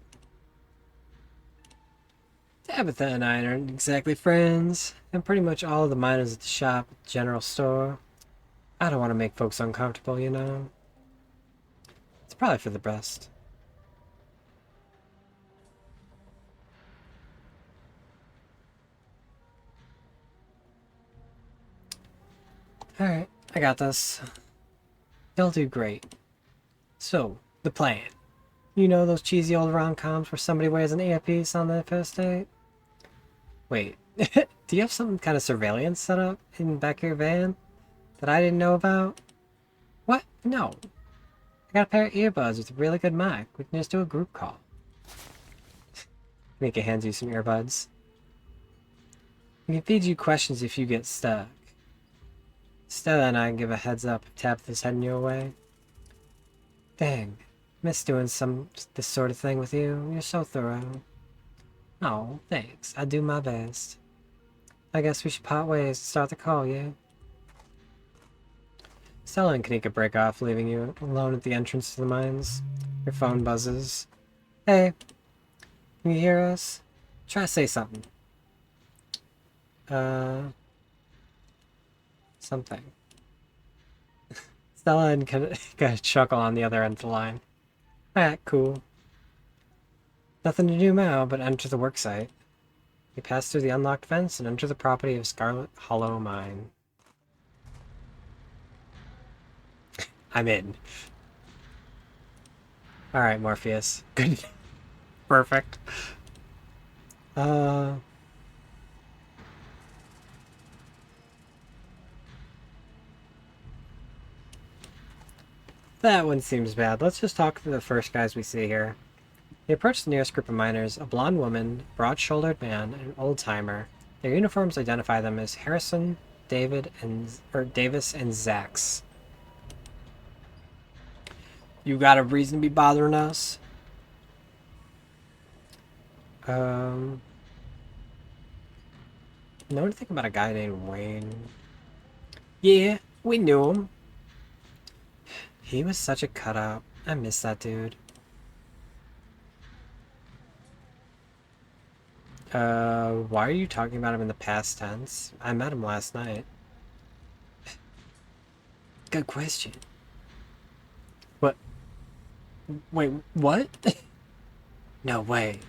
Tabitha and I aren't exactly friends, and pretty much all of the miners at the shop at the general store. I don't want to make folks uncomfortable, you know? It's probably for the best. Alright, I got this. They'll do great. So, the plan. You know those cheesy old rom-coms where somebody wears an earpiece on their first date? Wait, do you have some kind of surveillance set up in the back of your van that I didn't know about? What? No. I got a pair of earbuds with a really good mic. We can just do a group call. Mika hands you some earbuds. We can feed you questions if you get stuck. Stella and I can give a heads up if Tabitha's heading your way. Dang, miss doing this sort of thing with you. You're so thorough. Oh, thanks. I do my best. I guess we should part ways and start the call, yeah? Stella and Kanika break off, leaving you alone at the entrance to the mines. Your phone buzzes. Hey, can you hear us? Try to say something. Something. Stella and Kanika chuckle on the other end of the line. Alright, cool. Nothing to do now but enter the worksite. You pass through the unlocked fence and enter the property of Scarlet Hollow mine. I'm in. Alright, Morpheus. Good. Perfect. That one seems bad. Let's just talk to the first guys we see here. They approach the nearest group of miners, a blonde woman, broad-shouldered man, and an old-timer. Their uniforms identify them as Harrison, Davis, and Zax. You got a reason to be bothering us? Know anything about a guy named Wayne? Yeah, we knew him. He was such a cutout. I miss that dude. Why are you talking about him in the past tense? I met him last night. Good question. What? Wait, what? No way.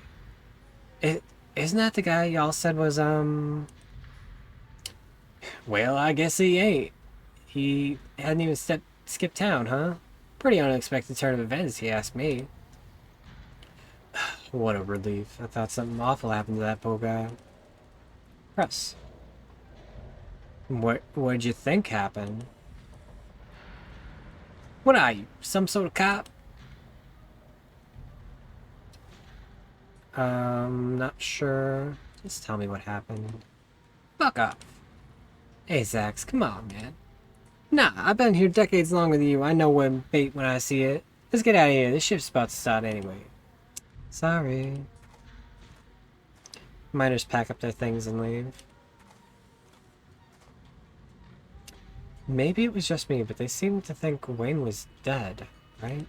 Isn't that the guy y'all said was, Well, I guess he ain't. He hadn't even skipped town, huh? Pretty unexpected turn of events, if you ask me. What a relief. I thought something awful happened to that poor guy. Press. What'd you think happened? What are you, some sort of cop? Not sure. Just tell me what happened. Fuck off. Hey, Zax, come on, man. Nah, I've been here decades longer than you. I know when bait when I see it. Let's get out of here. This ship's about to start anyway. Sorry. Miners pack up their things and leave. Maybe it was just me, but they seemed to think Wayne was dead, right?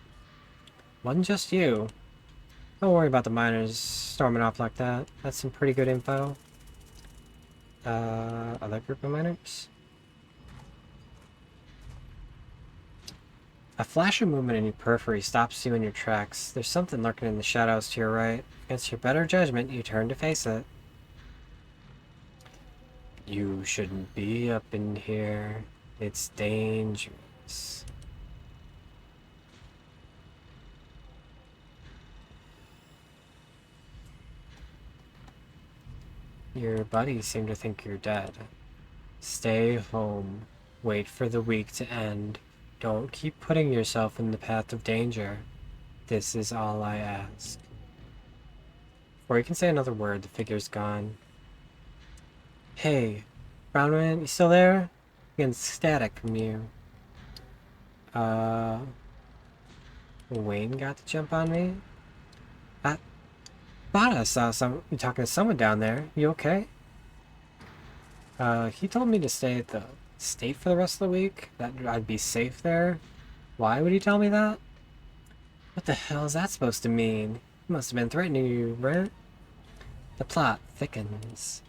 Wasn't just you. Don't worry about the miners storming off like that. That's some pretty good info. Other group of miners? A flash of movement in your periphery stops you in your tracks. There's something lurking in the shadows to your right. Against your better judgment, you turn to face it. You shouldn't be up in here. It's dangerous. Your buddies seem to think you're dead. Stay home. Wait for the week to end. Don't keep putting yourself in the path of danger. This is all I ask. Before you can say another word, the figure's gone. Hey, Brownman, you still there? Getting static from you. Wayne got to jump on me? I thought I saw you talking to someone down there. You okay? He told me to stay at the state for the rest of the week. That I'd be safe there. Why would he tell me that? What the hell is that supposed to mean? He must have been threatening you, right? The plot thickens.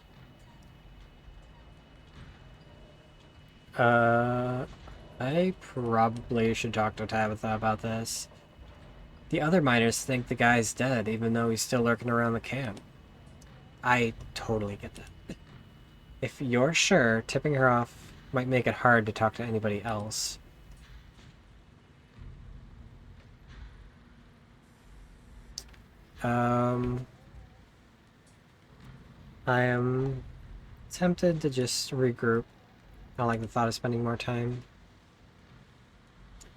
I probably should talk to Tabitha about this. The other miners think the guy's dead, even though he's still lurking around the camp. I totally get that. If you're sure, tipping her off might make it hard to talk to anybody else. I am tempted to just regroup. I don't like the thought of spending more time.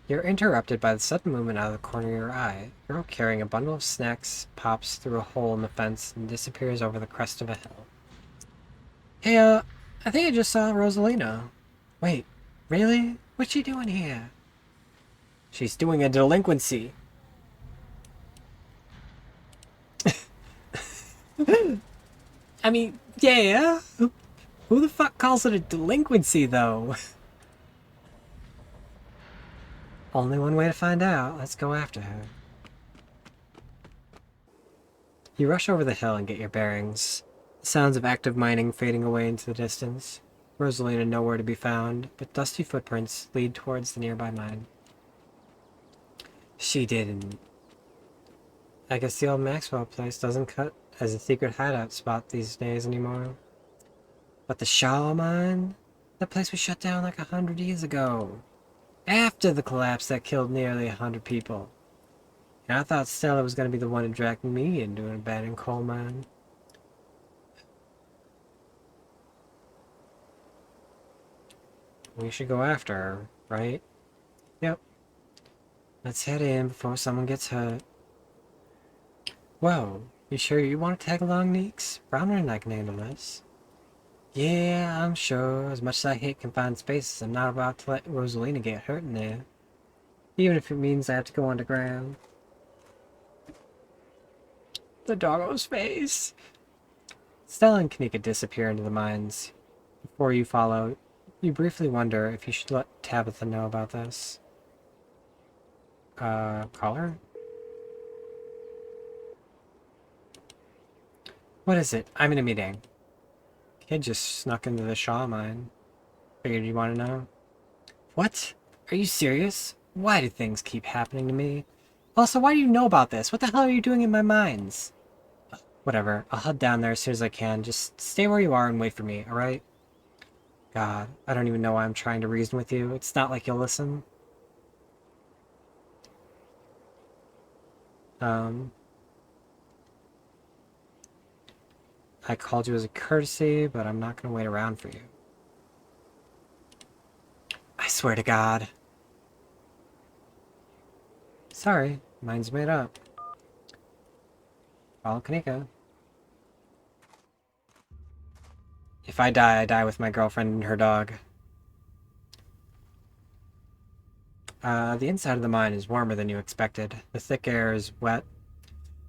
You're interrupted by the sudden movement out of the corner of your eye. A girl carrying a bundle of snacks pops through a hole in the fence and disappears over the crest of a hill. Hey, I think I just saw Rosalina. Wait, really? What's she doing here? She's doing a delinquency. I mean, yeah. Who the fuck calls it a delinquency, though? Only one way to find out. Let's go after her. You rush over the hill and get your bearings. The sounds of active mining fading away into the distance. Rosalina nowhere to be found, but dusty footprints lead towards the nearby mine. She didn't. I guess the old Maxwell place doesn't cut as a secret hideout spot these days anymore. But the Shaw mine? That place was shut down like 100 years ago. After the collapse that killed nearly 100 people. And I thought Stella was going to be the one to drag me into an abandoned coal mine. We should go after her, right? Yep. Let's head in before someone gets hurt. Whoa, you sure you want to tag along, Neeks? Browner and I can handle this. Yeah, I'm sure. As much as I hate confined spaces, I'm not about to let Rosalina get hurt in there. Even if it means I have to go underground. The doggo's face. Stella and Kanika disappear into the mines. Before you follow, you briefly wonder if you should let Tabitha know about this. Call her? What is it? I'm in a meeting. Kid just snuck into the Shaw mine. Figured you want to know. What? Are you serious? Why do things keep happening to me? Also, why do you know about this? What the hell are you doing in my mines? Whatever. I'll head down there as soon as I can. Just stay where you are and wait for me, alright? God, I don't even know why I'm trying to reason with you. It's not like you'll listen. I called you as a courtesy, but I'm not going to wait around for you. I swear to God. Sorry, mine's made up. Follow Kanika. If I die with my girlfriend and her dog. The inside of the mine is warmer than you expected. The thick air is wet.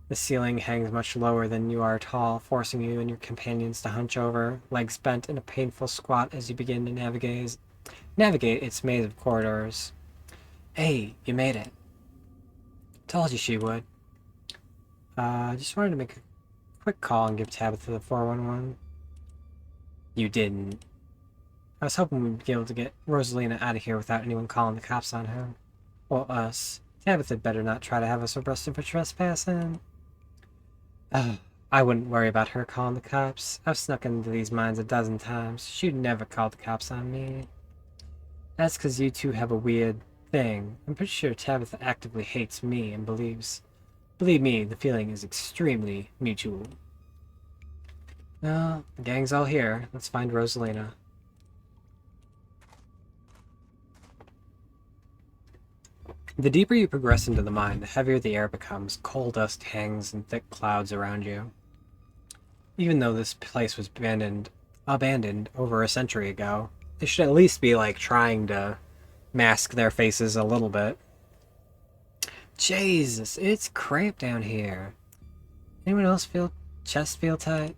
The ceiling hangs much lower than you are tall, forcing you and your companions to hunch over, legs bent in a painful squat as you begin to navigate its maze of corridors. Hey, you made it. Told you she would. Just wanted to make a quick call and give Tabitha the 411. You didn't. I was hoping we'd be able to get Rosalina out of here without anyone calling the cops on her. Well, us. Tabitha better not try to have us arrested for trespassing. I wouldn't worry about her calling the cops. I've snuck into these mines a dozen times. She'd never call the cops on me. That's because you two have a weird thing. I'm pretty sure Tabitha actively hates me and believes... Believe me, the feeling is extremely mutual. Well, the gang's all here. Let's find Rosalina. The deeper you progress into the mine, the heavier the air becomes. Coal dust hangs in thick clouds around you. Even though this place was abandoned over a century ago, they should at least be, like, trying to mask their faces a little bit. Jesus, it's cramped down here. Anyone else chest feel tight?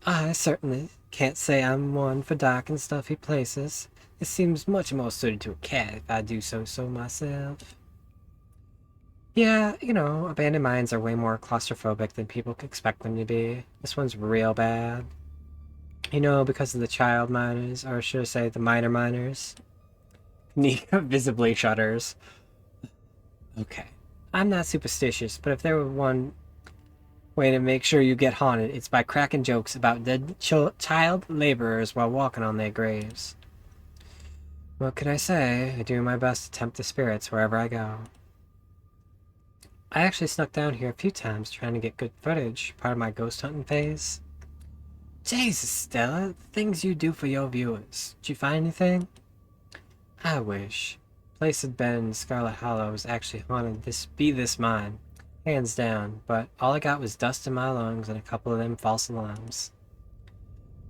I certainly can't say I'm one for dark and stuffy places. It seems much more suited to a cat if I do so myself. Yeah, you know, abandoned mines are way more claustrophobic than people expect them to be. This one's real bad. You know, because of the child miners, or should I say the minor miners. Nika visibly shudders. Okay. I'm not superstitious, but if there were one way to make sure you get haunted, it's by cracking jokes about dead child laborers while walking on their graves. What can I say? I do my best to tempt the spirits wherever I go. I actually snuck down here a few times trying to get good footage, part of my ghost hunting phase. Jesus, Stella, the things you do for your viewers. Did you find anything? I wish. The place had been Scarlet Hollow was actually haunted this mine. Hands down, but all I got was dust in my lungs and a couple of them false alarms.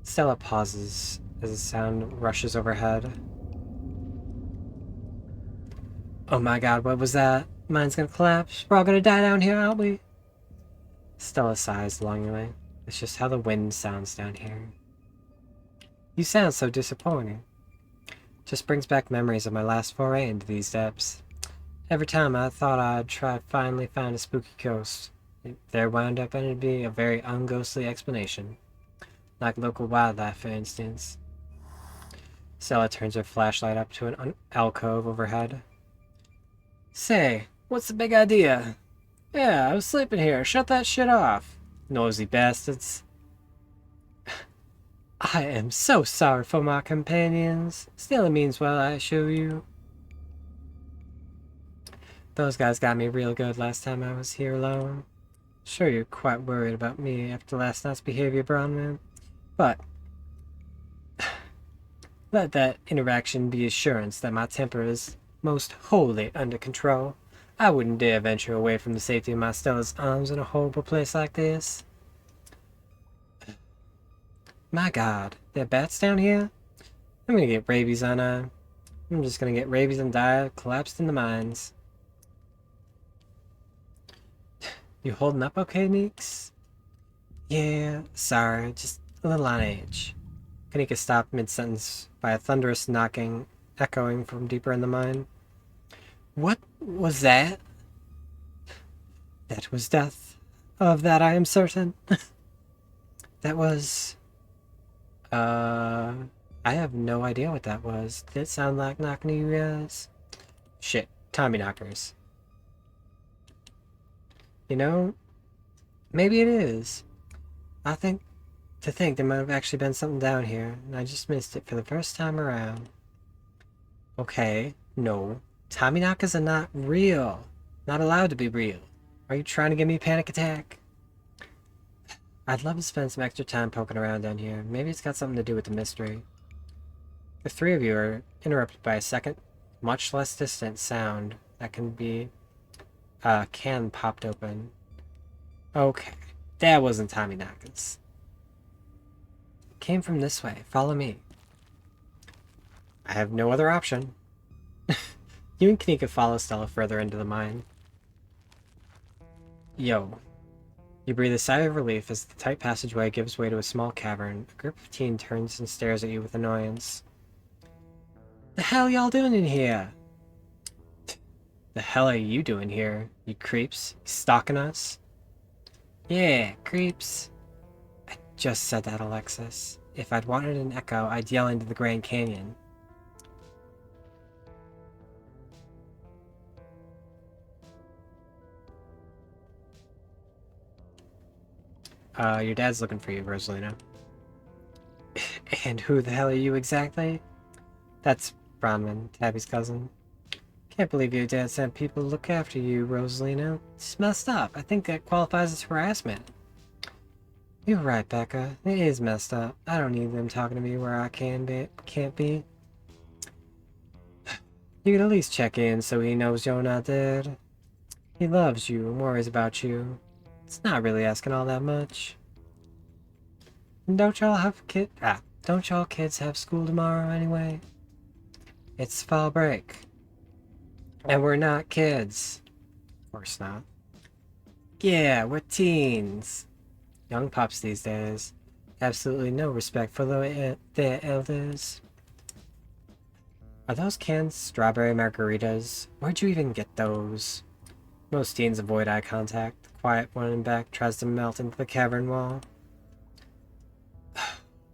Stella pauses as a sound rushes overhead. Oh my god, what was that? Mine's gonna collapse. We're all gonna die down here, aren't we? Stella sighs longingly. It's just how the wind sounds down here. You sound so disappointing. Just brings back memories of my last foray into these depths. Every time I thought I'd finally find a spooky ghost, there wound up ended to be a very unghostly explanation. Like local wildlife, for instance. Stella turns her flashlight up to an alcove overhead. Say, what's the big idea? Yeah, I was sleeping here. Shut that shit off. Nosy bastards. I am so sorry for my companions. Still, it means well, I assure you. Those guys got me real good last time I was here alone. Sure, you're quite worried about me after last night's behavior, Bronwyn. But let that interaction be assurance that my temper is most wholly under control. I wouldn't dare venture away from the safety of my Stella's arms in a horrible place like this. My god, there are bats down here? I'm gonna get rabies on I'm just gonna get rabies and die collapsed in the mines. You holding up okay, Neeks? Yeah, sorry, just a little on edge. Kanika stopped mid-sentence by a thunderous knocking echoing from deeper in the mine. What was that? That was death. Of that I am certain. That was... I have no idea what that was. Did it sound like knocking to you guys? Shit, Tommy knockers. You know, maybe it is. To think there might have actually been something down here, and I just missed it for the first time around. Okay, no. Tommyknockers are not real. Not allowed to be real. Are you trying to give me a panic attack? I'd love to spend some extra time poking around down here. Maybe it's got something to do with the mystery. The three of you are interrupted by a second, much less distant sound that can be... a can popped open. Okay, that wasn't Tommyknockers. It came from this way. Follow me. I have no other option. You and Kanika follow Stella further into the mine. Yo. You breathe a sigh of relief as the tight passageway gives way to a small cavern. A group of teens turns and stares at you with annoyance. The hell y'all doing in here? The hell are you doing here, you creeps? You stalking us? Yeah, creeps. I just said that, Alexis. If I'd wanted an echo, I'd yell into the Grand Canyon. Your dad's looking for you, Rosalina. And who the hell are you exactly? That's Bronwyn, Tabby's cousin. Can't believe your dad sent people to look after you, Rosalina. It's messed up. I think that qualifies as harassment. You're right, Becca. It is messed up. I don't need them talking to me where I can't be. You could at least check in so he knows you're not dead. He loves you and worries about you. It's not really asking all that much. Don't y'all kids have school tomorrow anyway? It's fall break. And we're not kids. Of course not. Yeah, we're teens. Young pups these days. Absolutely no respect for their elders. Are those canned strawberry margaritas? Where'd you even get those? Most teens avoid eye contact. The quiet one in back tries to melt into the cavern wall.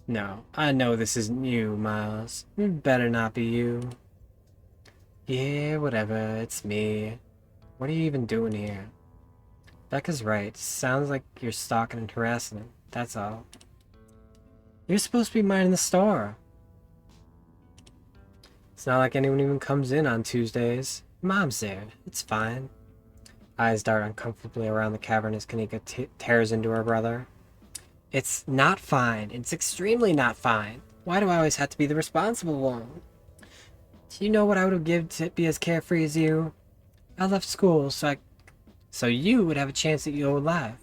No, I know this isn't you, Miles. It better not be you. Yeah, whatever, it's me. What are you even doing here? Becca's right. Sounds like you're stalking and harassing him. That's all. You're supposed to be minding the store. It's not like anyone even comes in on Tuesdays. Mom's there. It's fine. Eyes dart uncomfortably around the cavern as Kanika tears into her brother. It's not fine. It's extremely not fine. Why do I always have to be the responsible one? Do you know what I would have given to be as carefree as you? I left school so you would have a chance at your old life.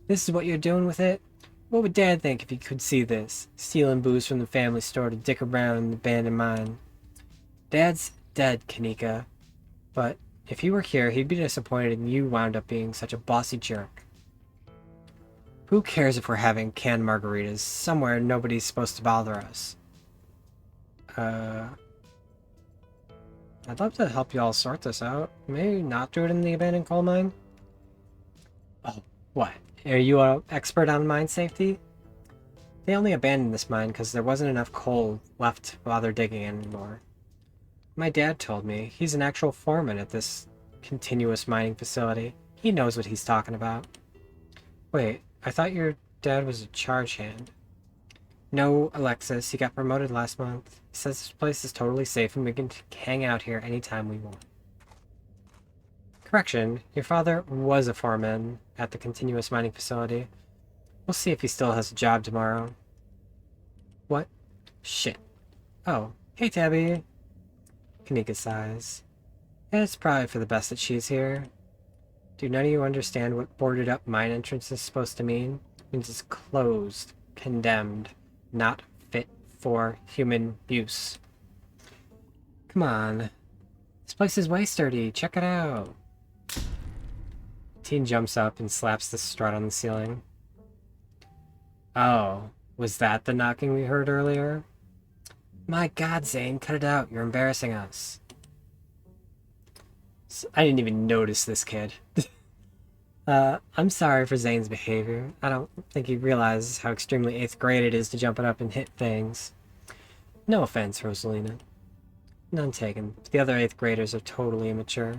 This is what you're doing with it? What would Dad think if he could see this? Stealing booze from the family store to dick around in the abandoned mine. Dad's dead, Kanika. But if he were here, he'd be disappointed in you wound up being such a bossy jerk. Who cares if we're having canned margaritas somewhere nobody's supposed to bother us? I'd love to help y'all sort this out. Maybe not do it in the abandoned coal mine? Oh, what? Are you an expert on mine safety? They only abandoned this mine because there wasn't enough coal left to bother digging anymore. My dad told me. He's an actual foreman at this continuous mining facility. He knows what he's talking about. Wait, I thought your dad was a charge hand. No, Alexis, he got promoted last month. He says this place is totally safe and we can hang out here anytime we want. Correction, your father was a foreman at the continuous mining facility. We'll see if he still has a job tomorrow. What? Shit. Oh, hey Tabby. Kanika sighs. It's probably for the best that she's here. Do none of you understand what boarded up mine entrance is supposed to mean? It means it's closed, condemned, not fit for human use. Come on. This place is way sturdy. Check it out. Teen jumps up and slaps the strut on the ceiling. Oh, was that the knocking we heard earlier? My God, Zane, cut it out. You're embarrassing us. I didn't even notice this kid. I'm sorry for Zane's behavior. I don't think he realizes how extremely 8th grade it is to jump it up and hit things. No offense, Rosalina. None taken. The other 8th graders are totally immature.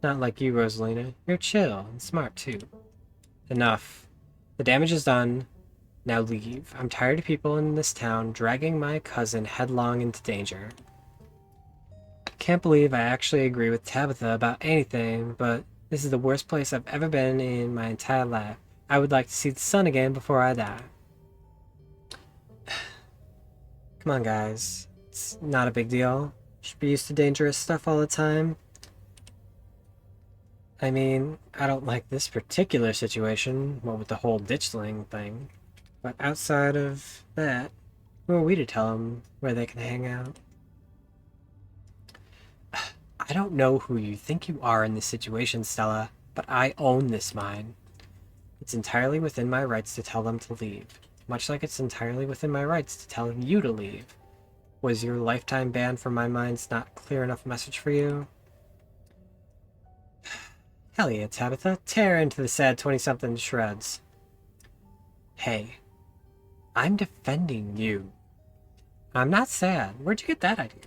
Not like you, Rosalina. You're chill and smart, too. Enough. The damage is done. Now leave. I'm tired of people in this town dragging my cousin headlong into danger. Can't believe I actually agree with Tabitha about anything, but this is the worst place I've ever been in my entire life. I would like to see the sun again before I die. Come on, guys. It's not a big deal. Should be used to dangerous stuff all the time. I mean, I don't like this particular situation, what with the whole ditchling thing. But outside of that, who are we to tell them where they can hang out? I don't know who you think you are in this situation, Stella, but I own this mine. It's entirely within my rights to tell them to leave, much like it's entirely within my rights to tell you to leave. Was your lifetime ban from my mines not clear enough message for you? Hell yeah, Tabitha. Tear into the sad 20-something shreds. Hey, I'm defending you. I'm not sad. Where'd you get that idea?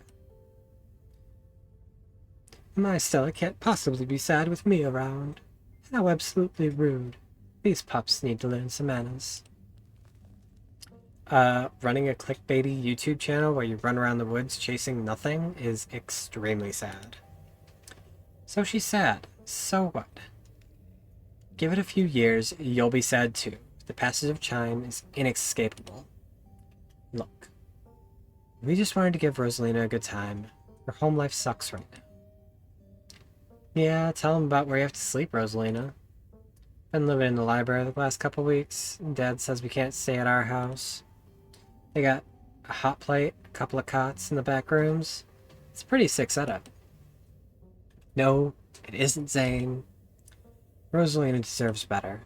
My Stella can't possibly be sad with me around. How absolutely rude. These pups need to learn some manners. Running a clickbaity YouTube channel where you run around the woods chasing nothing is extremely sad. So she's sad. So what? Give it a few years, you'll be sad too. The passage of time is inescapable. Look, we just wanted to give Rosalina a good time. Her home life sucks right now. Yeah, tell them about where you have to sleep, Rosalina. Been living in the library the last couple weeks. Dad says we can't stay at our house. They got a hot plate, a couple of cots in the back rooms. It's a pretty sick setup. No, it isn't Zane. Rosalina deserves better.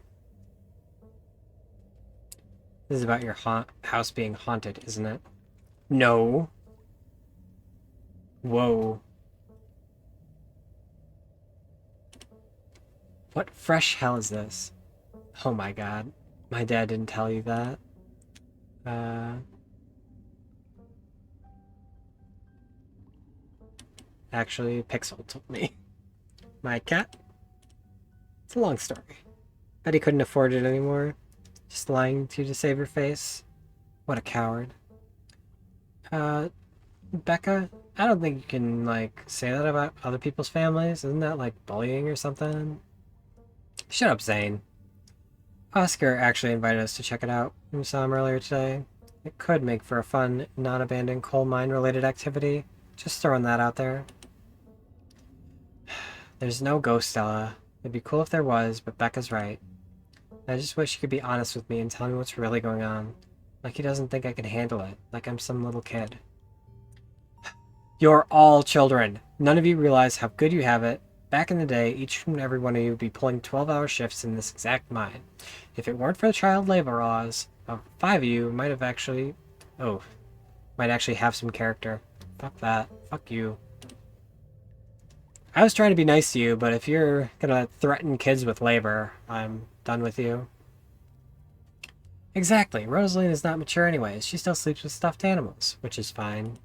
This is about your house being haunted, isn't it? No. Whoa. What fresh hell is this? Oh my god. My dad didn't tell you that. Actually, Pixel told me. My cat? It's a long story. Bet he couldn't afford it anymore. Just lying to you to save your face. What a coward. Becca, I don't think you can, like, say that about other people's families. Isn't that, like, bullying or something? Shut up, Zane. Oscar actually invited us to check it out. We saw him earlier today. It could make for a fun, non-abandoned coal mine-related activity. Just throwing that out there. There's no ghost, Stella. It'd be cool if there was, but Becca's right. I just wish he could be honest with me and tell me what's really going on. Like he doesn't think I can handle it, like I'm some little kid. You're all children. None of you realize how good you have it. Back in the day, each and every one of you would be pulling 12-hour shifts in this exact mine. If it weren't for the child labor laws, 5 of you might actually have some character. Fuck that. Fuck you. I was trying to be nice to you, but if you're gonna threaten kids with labor, I'm done with you. Exactly. Rosaline is not mature anyways. She still sleeps with stuffed animals, which is fine.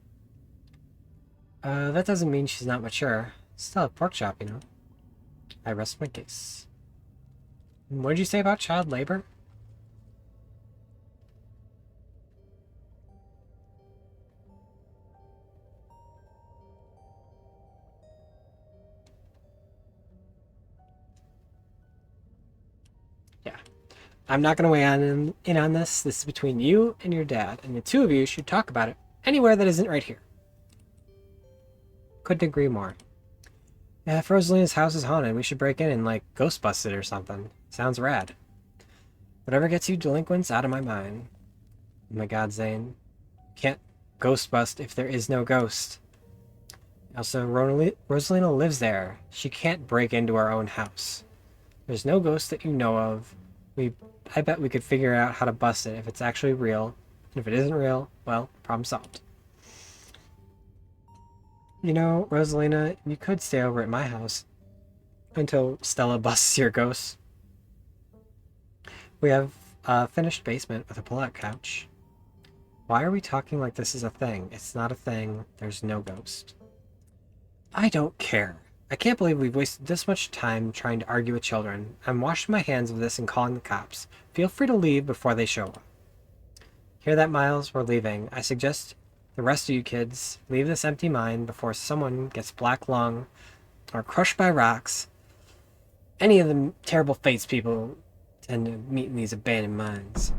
That doesn't mean she's not mature. Still a pork chop, you know. I rest my case. What did you say about child labor? Yeah. I'm not going to weigh in on this. This is between you and your dad, and the two of you should talk about it anywhere that isn't right here. Couldn't agree more. Yeah, if Rosalina's house is haunted, we should break in and, like, ghost bust it or something. Sounds rad. Whatever gets you delinquents out of my mind. Oh my god, Zane. Can't ghost bust if there is no ghost. Also, Rosalina lives there. She can't break into our own house. There's no ghost that you know of. I bet we could figure out how to bust it if it's actually real. And if it isn't real, well, problem solved. You know, Rosalina, you could stay over at my house until Stella busts your ghost. We have a finished basement with a pull-out couch. Why are we talking like this is a thing? It's not a thing. There's no ghost. I don't care. I can't believe we've wasted this much time trying to argue with children. I'm washing my hands of this and calling the cops. Feel free to leave before they show up. Hear that, Miles? We're leaving. I suggest the rest of you kids leave this empty mine before someone gets black lung or crushed by rocks. Any of the terrible fates people tend to meet in these abandoned mines.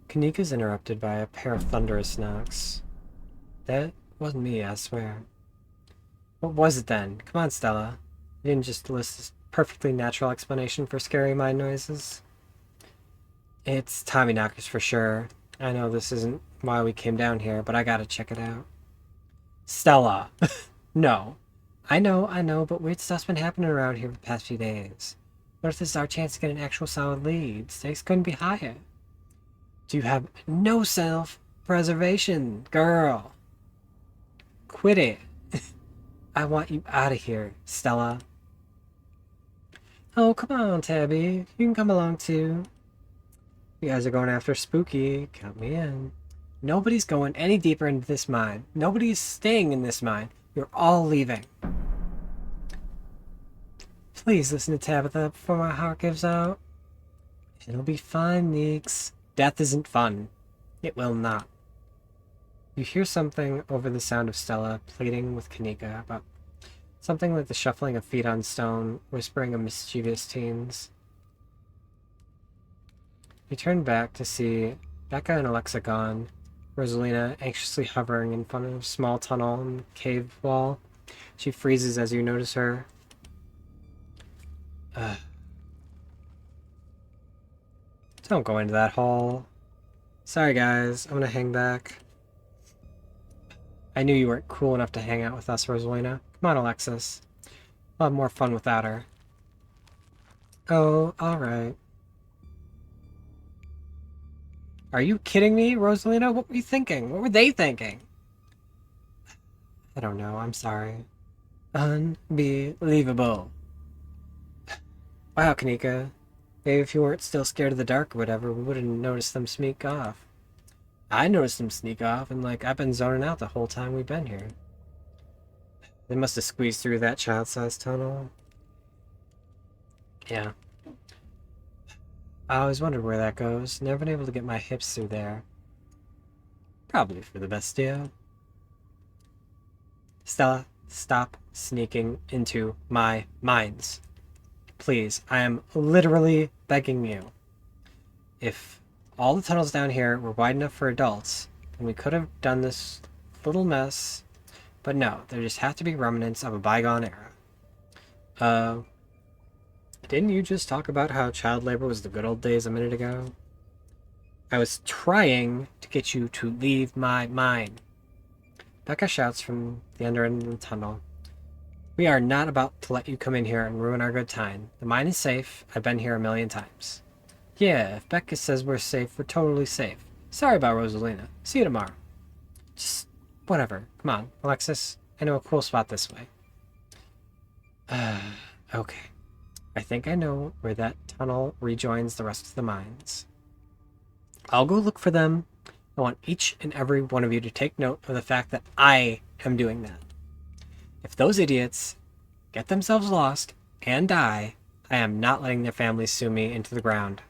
Kanika's interrupted by a pair of thunderous knocks. That wasn't me, I swear. What was it then? Come on, Stella. You didn't just list this perfectly natural explanation for scary mine noises. It's Tommyknockers for sure. I know this isn't why we came down here, but I gotta check it out. Stella! No. I know, but weird stuff's been happening around here for the past few days. What if this is our chance to get an actual solid lead? Stakes couldn't be higher. Do you have no self-preservation, girl? Quit it. I want you out of here, Stella. Oh, come on, Tabby. You can come along too. You guys are going after Spooky. Count me in. Nobody's going any deeper into this mine. Nobody's staying in this mine. You're all leaving. Please listen to Tabitha before my heart gives out. It'll be fine, Neeks. Death isn't fun. It will not. You hear something over the sound of Stella pleading with Kanika about something like the shuffling of feet on stone, whispering of mischievous teens. You turn back to see Becca and Alexa gone, Rosalina anxiously hovering in front of a small tunnel in the cave wall. She freezes as you notice her. Don't go into that hole. Sorry guys, I'm gonna hang back. I knew you weren't cool enough to hang out with us, Rosalina. Come on, Alexis. We'll have more fun without her. Oh, alright. Are you kidding me, Rosalina? What were you thinking? What were they thinking? I don't know, I'm sorry. Unbelievable. Wow, Kanika. Maybe if you weren't still scared of the dark or whatever, we wouldn't notice them sneak off. I noticed them sneak off, and like, I've been zoning out the whole time we've been here. They must have squeezed through that child-sized tunnel. Yeah. I always wondered where that goes. Never been able to get my hips through there. Probably for the best, deal. Stella, stop sneaking into my mines. Please, I am literally begging you. If all the tunnels down here were wide enough for adults, then we could have done this little mess. But no, there just have to be remnants of a bygone era. Didn't you just talk about how child labor was the good old days a minute ago? I was trying to get you to leave my mine. Becca shouts from the under end of the tunnel. We are not about to let you come in here and ruin our good time. The mine is safe. I've been here a million times. Yeah, if Becca says we're safe, we're totally safe. Sorry about Rosalina. See you tomorrow. Just whatever. Come on, Alexis. I know a cool spot this way. Okay. I think I know where that tunnel rejoins the rest of the mines. I'll go look for them. I want each and every one of you to take note of the fact that I am doing that. If those idiots get themselves lost and die, I am not letting their families sue me into the ground.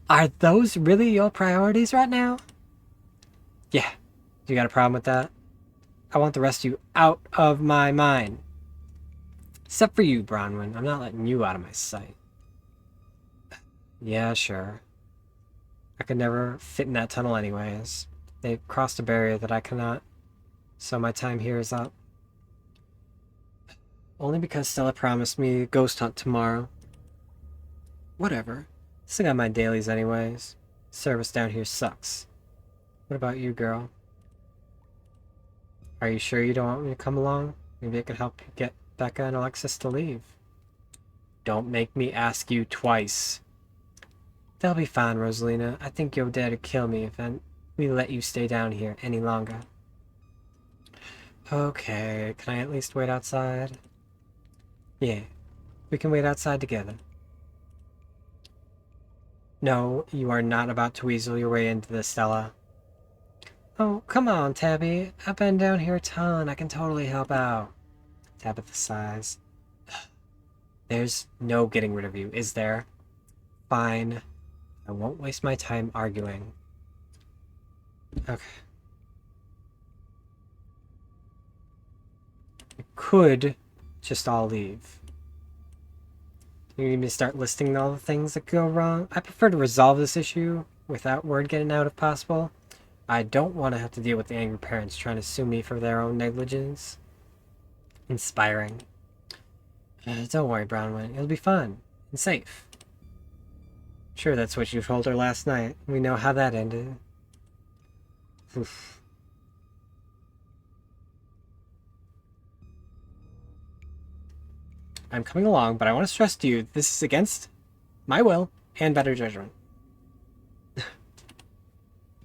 Are those really your priorities right now? Yeah. You got a problem with that? I want the rest of you out of my mind. Except for you, Bronwyn. I'm not letting you out of my sight. Yeah, sure. I could never fit in that tunnel anyways. They crossed a barrier that I cannot. So my time here is up. Only because Stella promised me a ghost hunt tomorrow. Whatever. Still got my dailies anyways. Service down here sucks. What about you, girl? Are you sure you don't want me to come along? Maybe I could help you get Becca and Alexis to leave. Don't make me ask you twice. They'll be fine, Rosalina. I think you'll dare to kill me if we let you stay down here any longer. Okay, can I at least wait outside? Yeah, we can wait outside together. No, you are not about to weasel your way into this, Stella. Oh, come on, Tabby. I've been down here a ton. I can totally help out. Tabitha sighs. There's no getting rid of you, is there? Fine. I won't waste my time arguing. Okay. You could just all leave. You need me to start listing all the things that go wrong? I prefer to resolve this issue without word getting out if possible. I don't want to have to deal with the angry parents trying to sue me for their own negligence. Inspiring. Don't worry, Bronwyn. It'll be fun and safe. Sure, that's what you told her last night. We know how that ended. Oof. I'm coming along, but I want to stress to you, this is against my will and better judgment.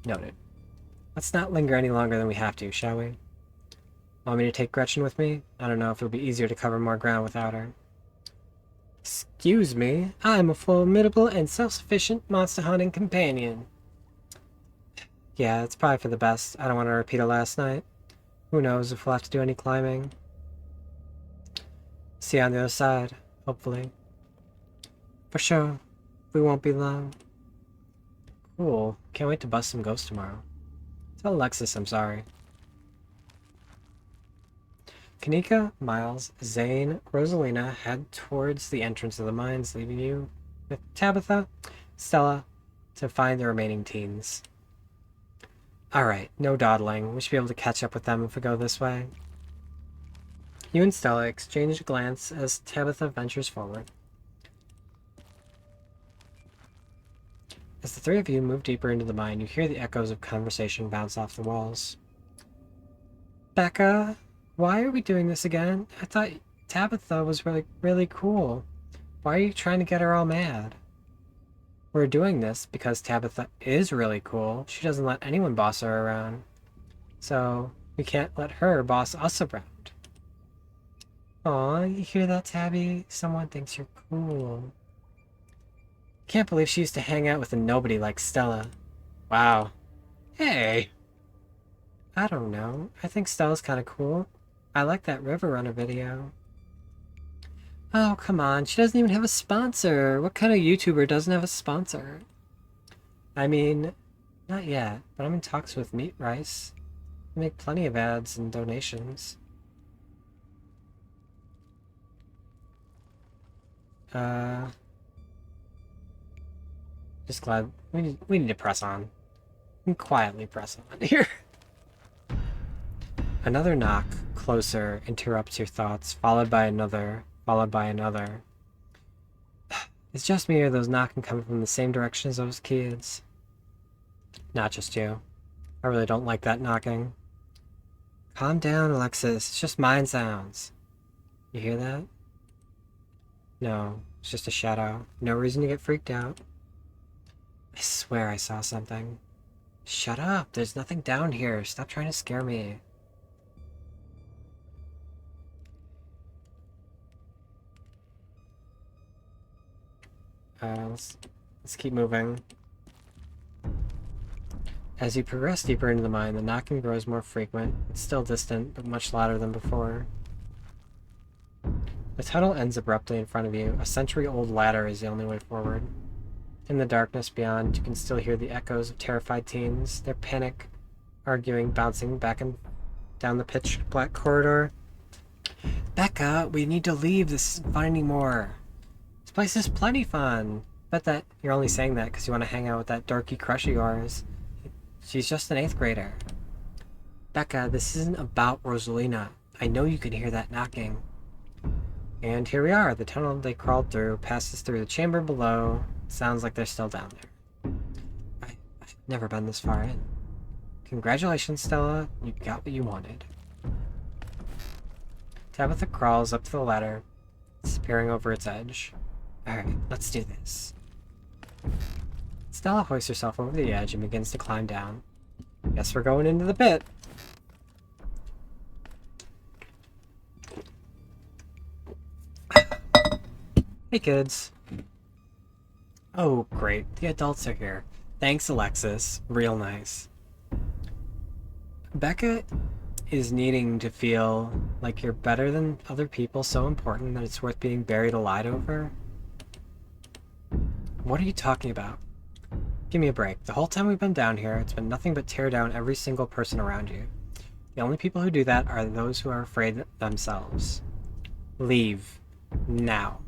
Noted. Let's not linger any longer than we have to, shall we? Want me to take Gretchen with me? I don't know if it'll be easier to cover more ground without her. Excuse me, I'm a formidable and self-sufficient monster hunting companion. Yeah, it's probably for the best. I don't want to repeat it last night. Who knows if we'll have to do any climbing. See you on the other side, hopefully. For sure. We won't be long. Cool. Can't wait to bust some ghosts tomorrow. Tell Alexis I'm sorry. Kanika, Miles, Zane, Rosalina head towards the entrance of the mines, leaving you with Tabitha, Stella, to find the remaining teens. Alright, no dawdling. We should be able to catch up with them if we go this way. You and Stella exchange a glance as Tabitha ventures forward. As the three of you move deeper into the mine, you hear the echoes of conversation bounce off the walls. Becca, why are we doing this again? I thought Tabitha was really cool. Why are you trying to get her all mad? We're doing this because Tabitha is really cool. She doesn't let anyone boss her around. So, we can't let her boss us around. Aw, you hear that, Tabby? Someone thinks you're cool. Can't believe she used to hang out with a nobody like Stella. Wow. Hey! I don't know. I think Stella's kind of cool. I like that River Runner video. Oh, come on. She doesn't even have a sponsor. What kind of YouTuber doesn't have a sponsor? I mean, not yet, but I'm in talks with Meat Rice. I make plenty of ads and donations. Just glad we need to press on. And quietly press on here. Another knock, closer, interrupts your thoughts, followed by another, followed by another. It's just me or those knocking coming from the same direction as those kids? Not just you. I really don't like that knocking. Calm down, Alexis. It's just mind sounds. You hear that? No, it's just a shadow. No reason to get freaked out. I swear I saw something. Shut up. There's nothing down here. Stop trying to scare me. Let's keep moving. As you progress deeper into the mine, the knocking grows more frequent. It's still distant, but much louder than before. The tunnel ends abruptly in front of you. A century-old ladder is the only way forward. In the darkness beyond, you can still hear the echoes of terrified teens, their panic, arguing, bouncing back and down the pitch-black corridor. Becca, we need to leave. This isn't fun anymore. This place is plenty fun. Bet that you're only saying that because you want to hang out with that dorky crush of yours. She's just an 8th grader. Becca, this isn't about Rosalina. I know you can hear that knocking. And here we are. The tunnel they crawled through passes through the chamber below. Sounds like they're still down there. I've never been this far in. Congratulations, Stella. You got what you wanted. Tabitha crawls up to the ladder, peering over its edge. Alright, let's do this. Stella hoists herself over the edge and begins to climb down. Guess we're going into the pit. Hey, kids. Oh, great. The adults are here. Thanks, Alexis. Real nice. Becca is needing to feel like you're better than other people, so important that it's worth being buried alive over. What are you talking about? Give me a break. The whole time we've been down here, it's been nothing but tear down every single person around you. The only people who do that are those who are afraid themselves. Leave. Now.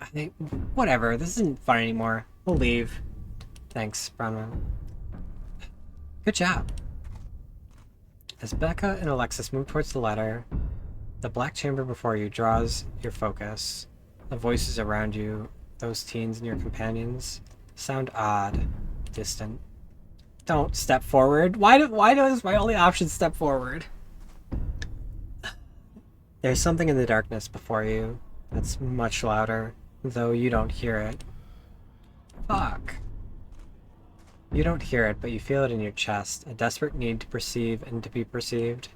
I think, whatever, this isn't fun anymore. We'll leave. Thanks, Bronwyn. Good job. As Becca and Alexis move towards the ladder, the black chamber before you draws your focus. The voices around you, those teens and your companions, sound odd, distant. Don't step forward. Why does my only option step forward? There's something in the darkness before you that's much louder, though you don't hear it. Fuck. You don't hear it, but you feel it in your chest, a desperate need to perceive and to be perceived.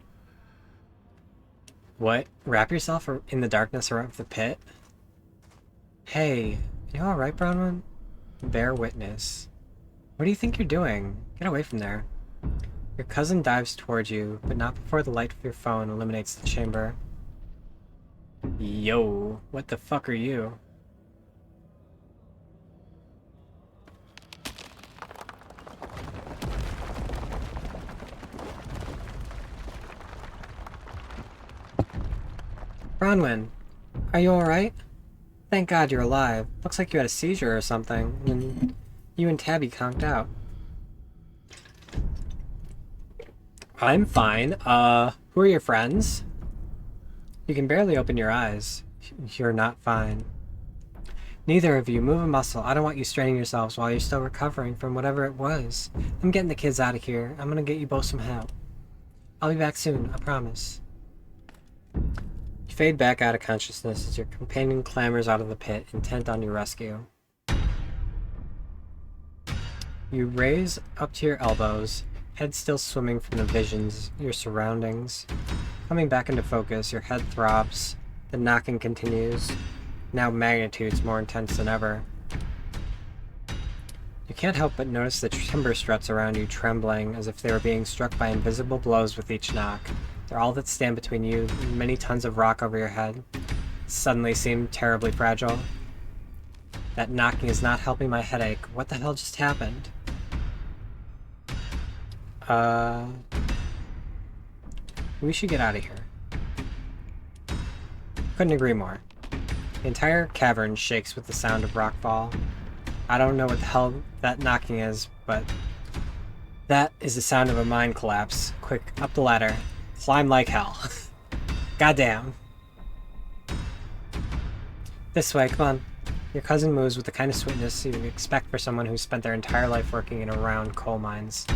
What? Wrap yourself in the darkness around the pit? Hey, you alright, Bronwyn? Bear witness. What do you think you're doing? Get away from there. Your cousin dives towards you, but not before the light of your phone illuminates the chamber. Yo, what the fuck are you? Bronwyn, are you alright? Thank God you're alive. Looks like you had a seizure or something, and you and Tabby conked out. I'm fine. Who are your friends? You can barely open your eyes. You're not fine. Neither of you, move a muscle. I don't want you straining yourselves while you're still recovering from whatever it was. I'm getting the kids out of here. I'm gonna get you both some help. I'll be back soon, I promise. You fade back out of consciousness as your companion clambers out of the pit, intent on your rescue. You raise up to your elbows, head still swimming from the visions, your surroundings. Coming back into focus, your head throbs, the knocking continues, now magnitudes more intense than ever. You can't help but notice the timber struts around you trembling as if they were being struck by invisible blows with each knock. They're all that stand between you and many tons of rock over your head. Suddenly seem terribly fragile. That knocking is not helping my headache. What the hell just happened? We should get out of here. Couldn't agree more. The entire cavern shakes with the sound of rockfall. I don't know what the hell that knocking is, but that is the sound of a mine collapse. Quick, up the ladder. Climb like hell. Goddamn. This way, come on. Your cousin moves with the kind of swiftness you'd expect for someone who's spent their entire life working in around coal mines.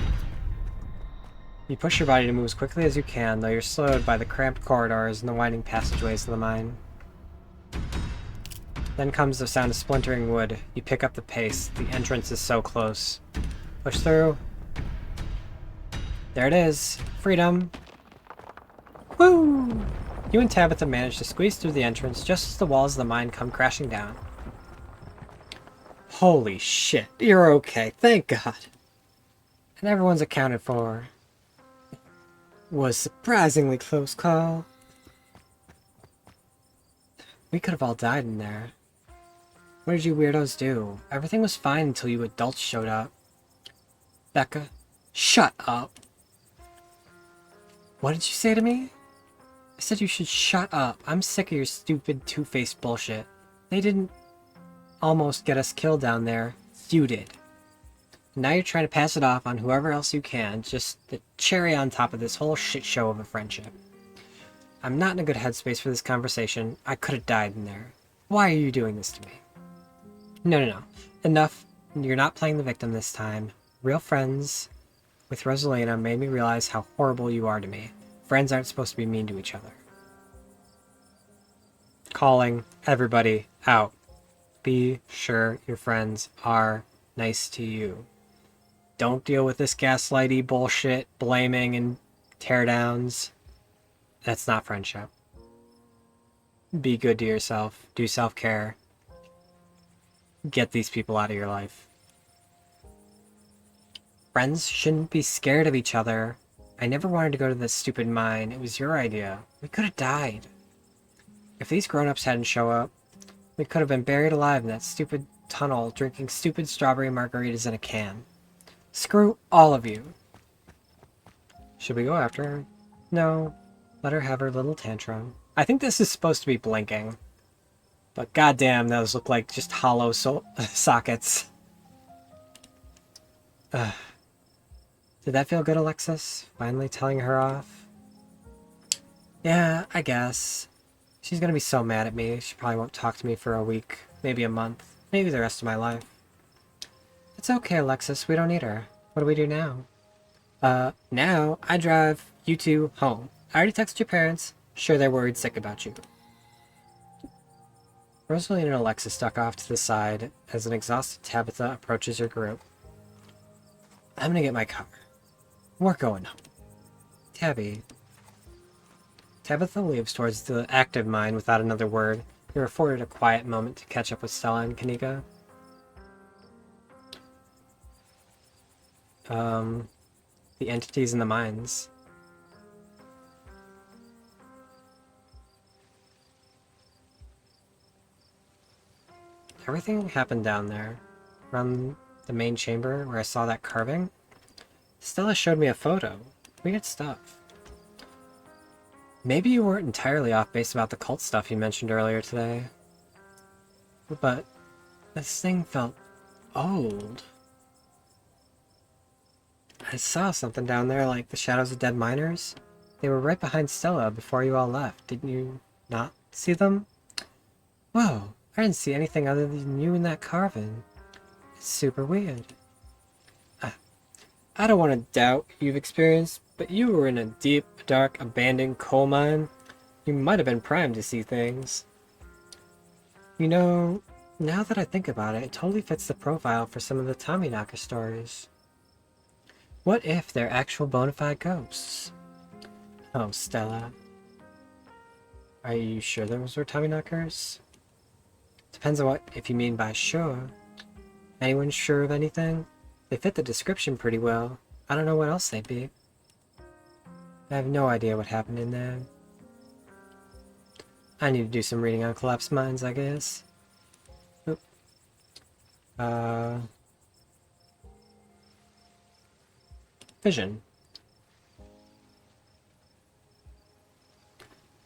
You push your body to move as quickly as you can, though you're slowed by the cramped corridors and the winding passageways of the mine. Then comes the sound of splintering wood. You pick up the pace. The entrance is so close. Push through. There it is. Freedom. Woo! You and Tabitha manage to squeeze through the entrance just as the walls of the mine come crashing down. Holy shit, you're okay, thank God. And everyone's accounted for. Was surprisingly close call. We could have all died in there. What did you weirdos do? Everything was fine until you adults showed up. Becca, shut up. What did you say to me? I said you should shut up. I'm sick of your stupid two-faced bullshit. They didn't almost get us killed down there. You did. Now you're trying to pass it off on whoever else you can, just the cherry on top of this whole shit show of a friendship. I'm not in a good headspace for this conversation. I could have died in there. Why are you doing this to me? No. Enough. You're not playing the victim this time. Real friends with Rosalina made me realize how horrible you are to me. Friends aren't supposed to be mean to each other. Calling everybody out. Be sure your friends are nice to you. Don't deal with this gaslighty bullshit, blaming and teardowns. That's not friendship. Be good to yourself. Do self-care. Get these people out of your life. Friends shouldn't be scared of each other. I never wanted to go to this stupid mine. It was your idea. We could have died. If these grown-ups hadn't shown up, we could have been buried alive in that stupid tunnel, drinking stupid strawberry margaritas in a can. Screw all of you. Should we go after her? No. Let her have her little tantrum. I think this is supposed to be blinking. But goddamn, those look like just hollow sockets. Did that feel good, Alexis? Finally telling her off? Yeah, I guess. She's gonna be so mad at me. She probably won't talk to me for a week, maybe a month, maybe the rest of my life. It's okay, Alexis. We don't need her. What do we do now? Now I drive you two home. I already texted your parents. Sure, they're worried sick about you. Rosalie and Alexis duck off to the side as an exhausted Tabitha approaches her group. I'm gonna get my car. We're going home. Tabby. Tabitha leaves towards the active mine without another word. You're afforded a quiet moment to catch up with Stella and Kanika. The entities in the mines. Everything happened down there, around the main chamber where I saw that carving. Stella showed me a photo. Weird stuff. Maybe you weren't entirely off base about the cult stuff you mentioned earlier today. But this thing felt old. I saw something down there like the shadows of dead miners. They were right behind Stella before you all left. Didn't you not see them? Whoa, I didn't see anything other than you in that carving. It's super weird. I don't want to doubt you've experienced, but you were in a deep, dark, abandoned coal mine. You might have been primed to see things. You know, now that I think about it, it totally fits the profile for some of the Tommyknocker stories. What if they're actual bona fide ghosts? Oh, Stella. Are you sure those were Tommyknockers? Depends on what if you mean by sure. Anyone sure of anything? They fit the description pretty well. I don't know what else they'd be. I have no idea what happened in there. I need to do some reading on collapsed mines, I guess. Oop. Vision.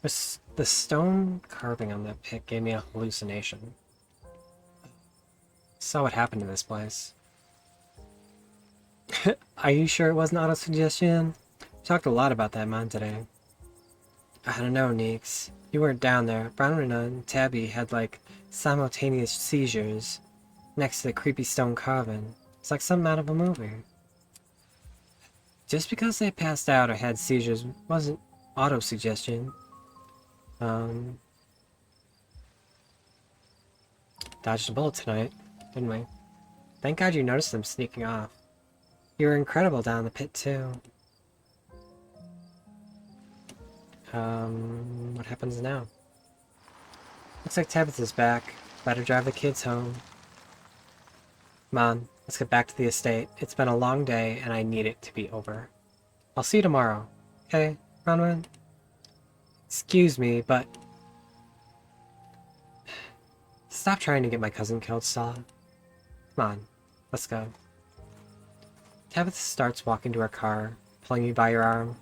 The stone carving on that pit gave me a hallucination. Saw what happened to this place. Are you sure it wasn't auto-suggestion? Talked a lot about that mine today. I don't know, Neeks. You weren't down there. Brown and Tabby had, like, simultaneous seizures next to the creepy stone carving. It's like something out of a movie. Just because they passed out or had seizures wasn't auto-suggestion. Dodged a bullet tonight, didn't we? Thank God you noticed them sneaking off. You were incredible down in the pit, too. What happens now? Looks like Tabitha's back. Better drive the kids home. Come on, let's get back to the estate. It's been a long day, and I need it to be over. I'll see you tomorrow. Okay, Bronwyn? Excuse me, but... Stop trying to get my cousin killed, Saw. Come on, let's go. Tabitha starts walking to her car, pulling you by your arm.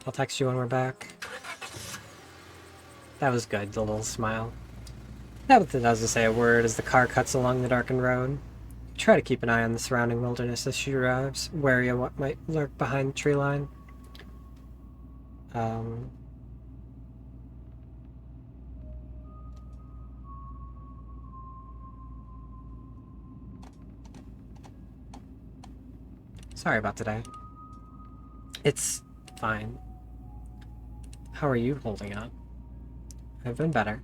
I'll text you when we're back. That was good, the little smile. Tabitha doesn't say a word as the car cuts along the darkened road. Try to keep an eye on the surrounding wilderness as she drives, wary of what might lurk behind the tree line. Sorry about today. It's fine. How are you holding up? I've been better.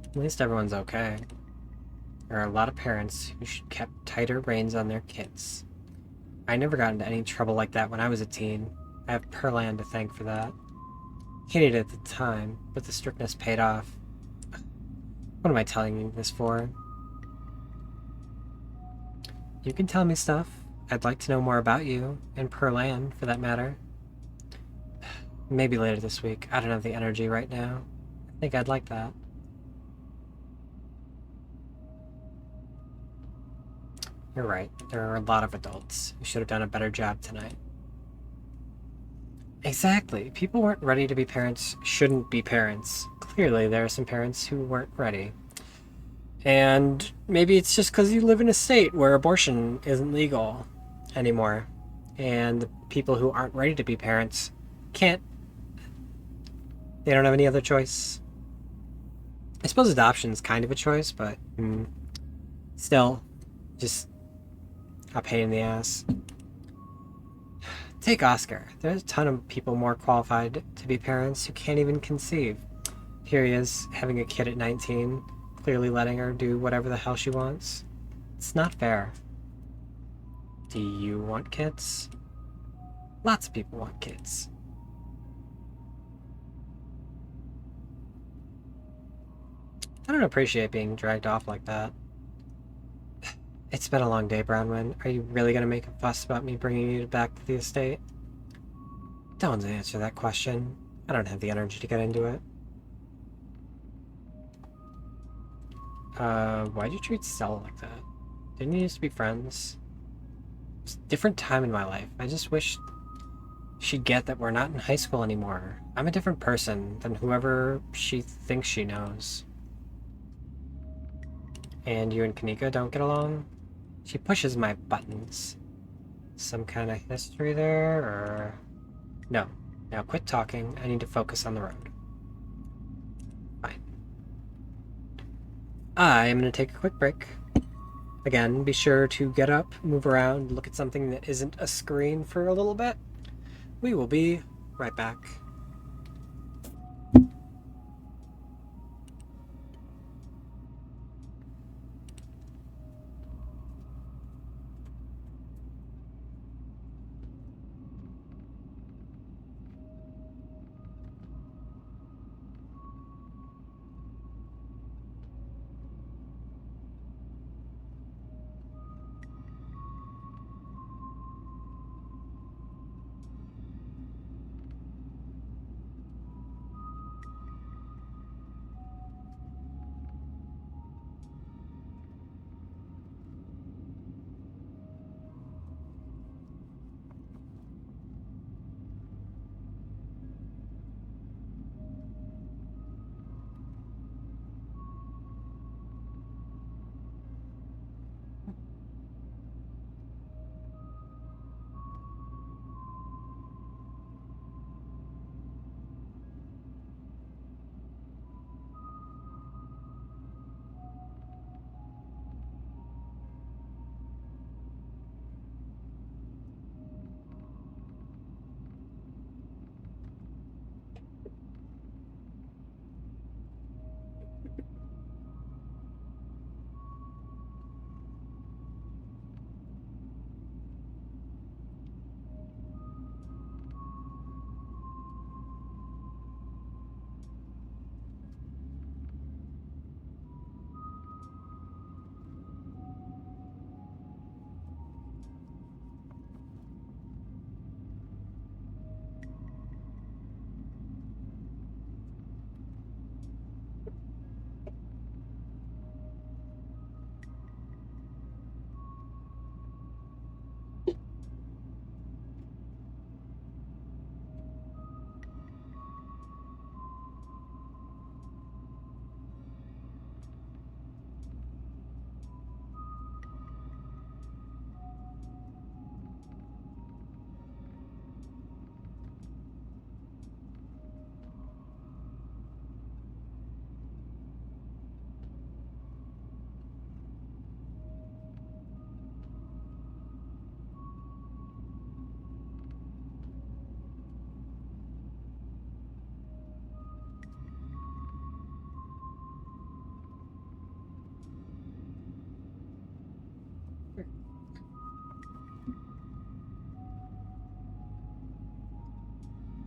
At least everyone's okay. There are a lot of parents who kept tighter reins on their kids. I never got into any trouble like that when I was a teen. I have Perlan to thank for that. Hated it at the time, but the strictness paid off. What am I telling you this for? You can tell me stuff. I'd like to know more about you, and Perlan, for that matter. Maybe later this week. I don't have the energy right now. I think I'd like that. You're right. There are a lot of adults who should have done a better job tonight. Exactly. People weren't ready to be parents, shouldn't be parents. Clearly, there are some parents who weren't ready. And maybe it's just because you live in a state where abortion isn't legal anymore. And the people who aren't ready to be parents can't. They don't have any other choice. I suppose adoption is kind of a choice, but still, just a pain in the ass. Take Oscar. There's a ton of people more qualified to be parents who can't even conceive. Here he is, having a kid at 19, clearly letting her do whatever the hell she wants. It's not fair. Do you want kids? Lots of people want kids. I don't appreciate being dragged off like that. It's been a long day, Bronwyn. Are you really gonna make a fuss about me bringing you back to the estate? Don't answer that question. I don't have the energy to get into it. Why'd you treat Stella like that? Didn't you used to be friends? It's a different time in my life. I just wish she'd get that we're not in high school anymore. I'm a different person than whoever she thinks she knows. And you and Kanika don't get along? She pushes my buttons. Some kind of history there, or... No. Now quit talking. I need to focus on the road. Fine. I am going to take a quick break. Again, be sure to get up, move around, look at something that isn't a screen for a little bit. We will be right back.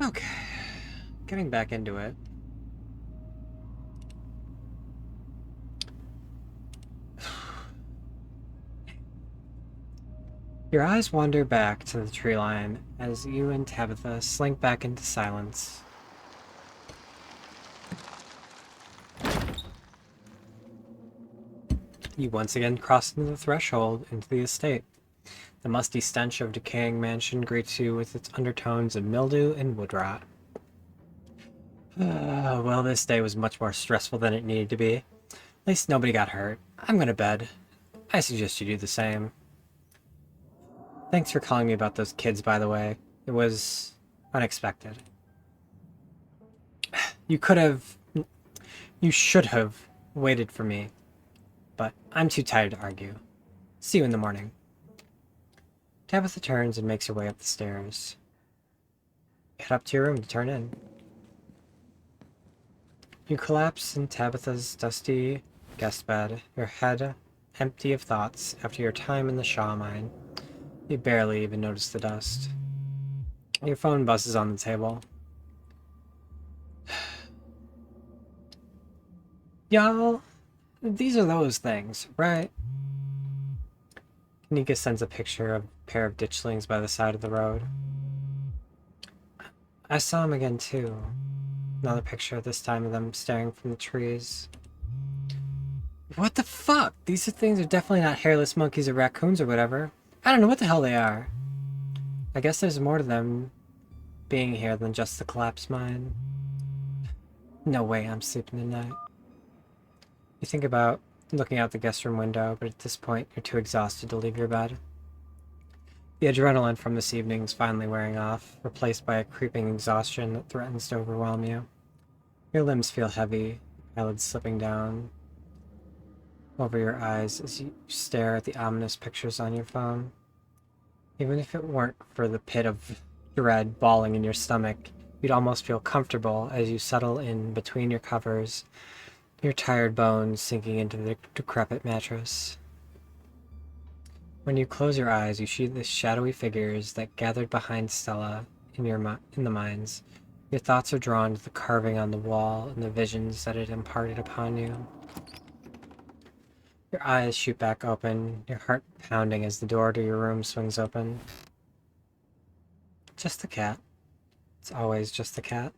Okay. Getting back into it. Your eyes wander back to the tree line as you and Tabitha slink back into silence. You once again cross into the threshold into the estate. The musty stench of decaying mansion greets you with its undertones of mildew and wood rot. Well, this day was much more stressful than it needed to be. At least nobody got hurt. I'm going to bed. I suggest you do the same. Thanks for calling me about those kids, by the way. It was unexpected. You should have waited for me, but I'm too tired to argue. See you in the morning. Tabitha turns and makes her way up the stairs. Head up to your room to turn in. You collapse in Tabitha's dusty guest bed, your head empty of thoughts after your time in the Shaw mine. You barely even notice the dust. Your phone buzzes on the table. Y'all, these are those things, right? Nika sends a picture of a pair of ditchlings by the side of the road. I saw him again too. Another picture, this time of them staring from the trees. What the fuck? These things are definitely not hairless monkeys or raccoons or whatever. I don't know what the hell they are. I guess there's more to them being here than just the collapsed mine. No way I'm sleeping tonight. You think about looking out the guest room window, but at this point you're too exhausted to leave your bed. The adrenaline from this evening is finally wearing off, replaced by a creeping exhaustion that threatens to overwhelm you. Your limbs feel heavy, eyelids slipping down over your eyes as you stare at the ominous pictures on your phone. Even if it weren't for the pit of dread balling in your stomach, you'd almost feel comfortable as you settle in between your covers, your tired bones sinking into the decrepit mattress. When you close your eyes, you see the shadowy figures that gathered behind Stella in the mines. Your thoughts are drawn to the carving on the wall and the visions that it imparted upon you. Your eyes shoot back open, your heart pounding as the door to your room swings open. Just the cat. It's always just the cat.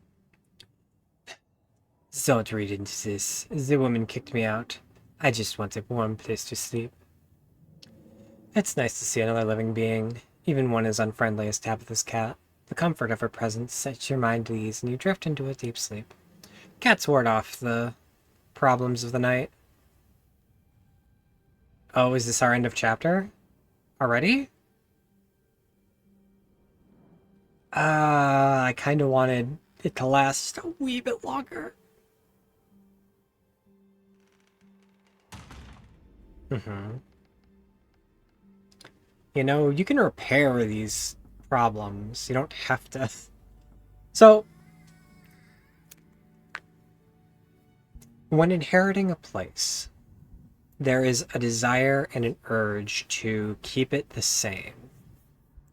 Don't read into this. The woman kicked me out. I just want a warm place to sleep. It's nice to see another living being, even one as unfriendly as Tabitha's cat. The comfort of her presence sets your mind at ease and you drift into a deep sleep. Cats ward off the problems of the night. Oh, is this our end of chapter? Already? I kind of wanted it to last a wee bit longer. You know, you can repair these problems. You don't have to. So, when inheriting a place, there is a desire and an urge to keep it the same,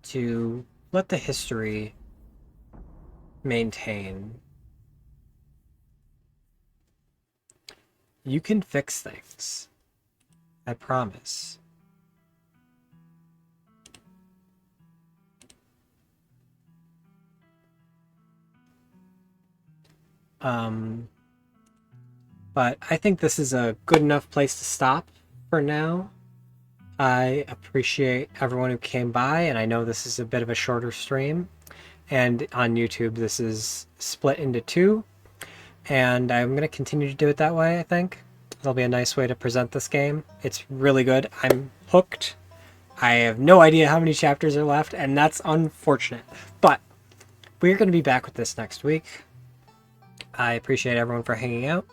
to let the history maintain. You can fix things. I promise. But I think this is a good enough place to stop for now. I appreciate everyone who came by, and I know this is a bit of a shorter stream. And on YouTube, this is split into two. And I'm going to continue to do it that way, I think. It'll be a nice way to present this game. It's really good. I'm hooked. I have no idea how many chapters are left, and that's unfortunate. But we're going to be back with this next week. I appreciate everyone for hanging out.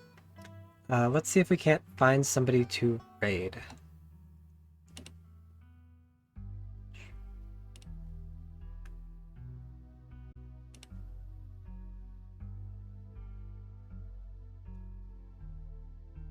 Let's see if we can't find somebody to raid.